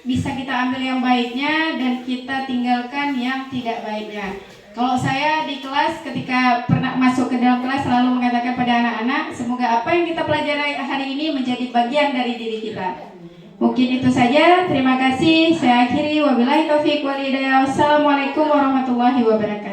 bisa kita ambil yang baiknya dan kita tinggalkan yang tidak baiknya. Kalau saya di kelas ketika pernah masuk ke dalam kelas selalu mengatakan pada anak-anak, semoga apa yang kita pelajari hari ini menjadi bagian dari diri kita. Mungkin itu saja. Terima kasih. Saya akhiri. Wabillahi taufiq wal hidayah. Wassalamualaikum warahmatullahi wabarakatuh.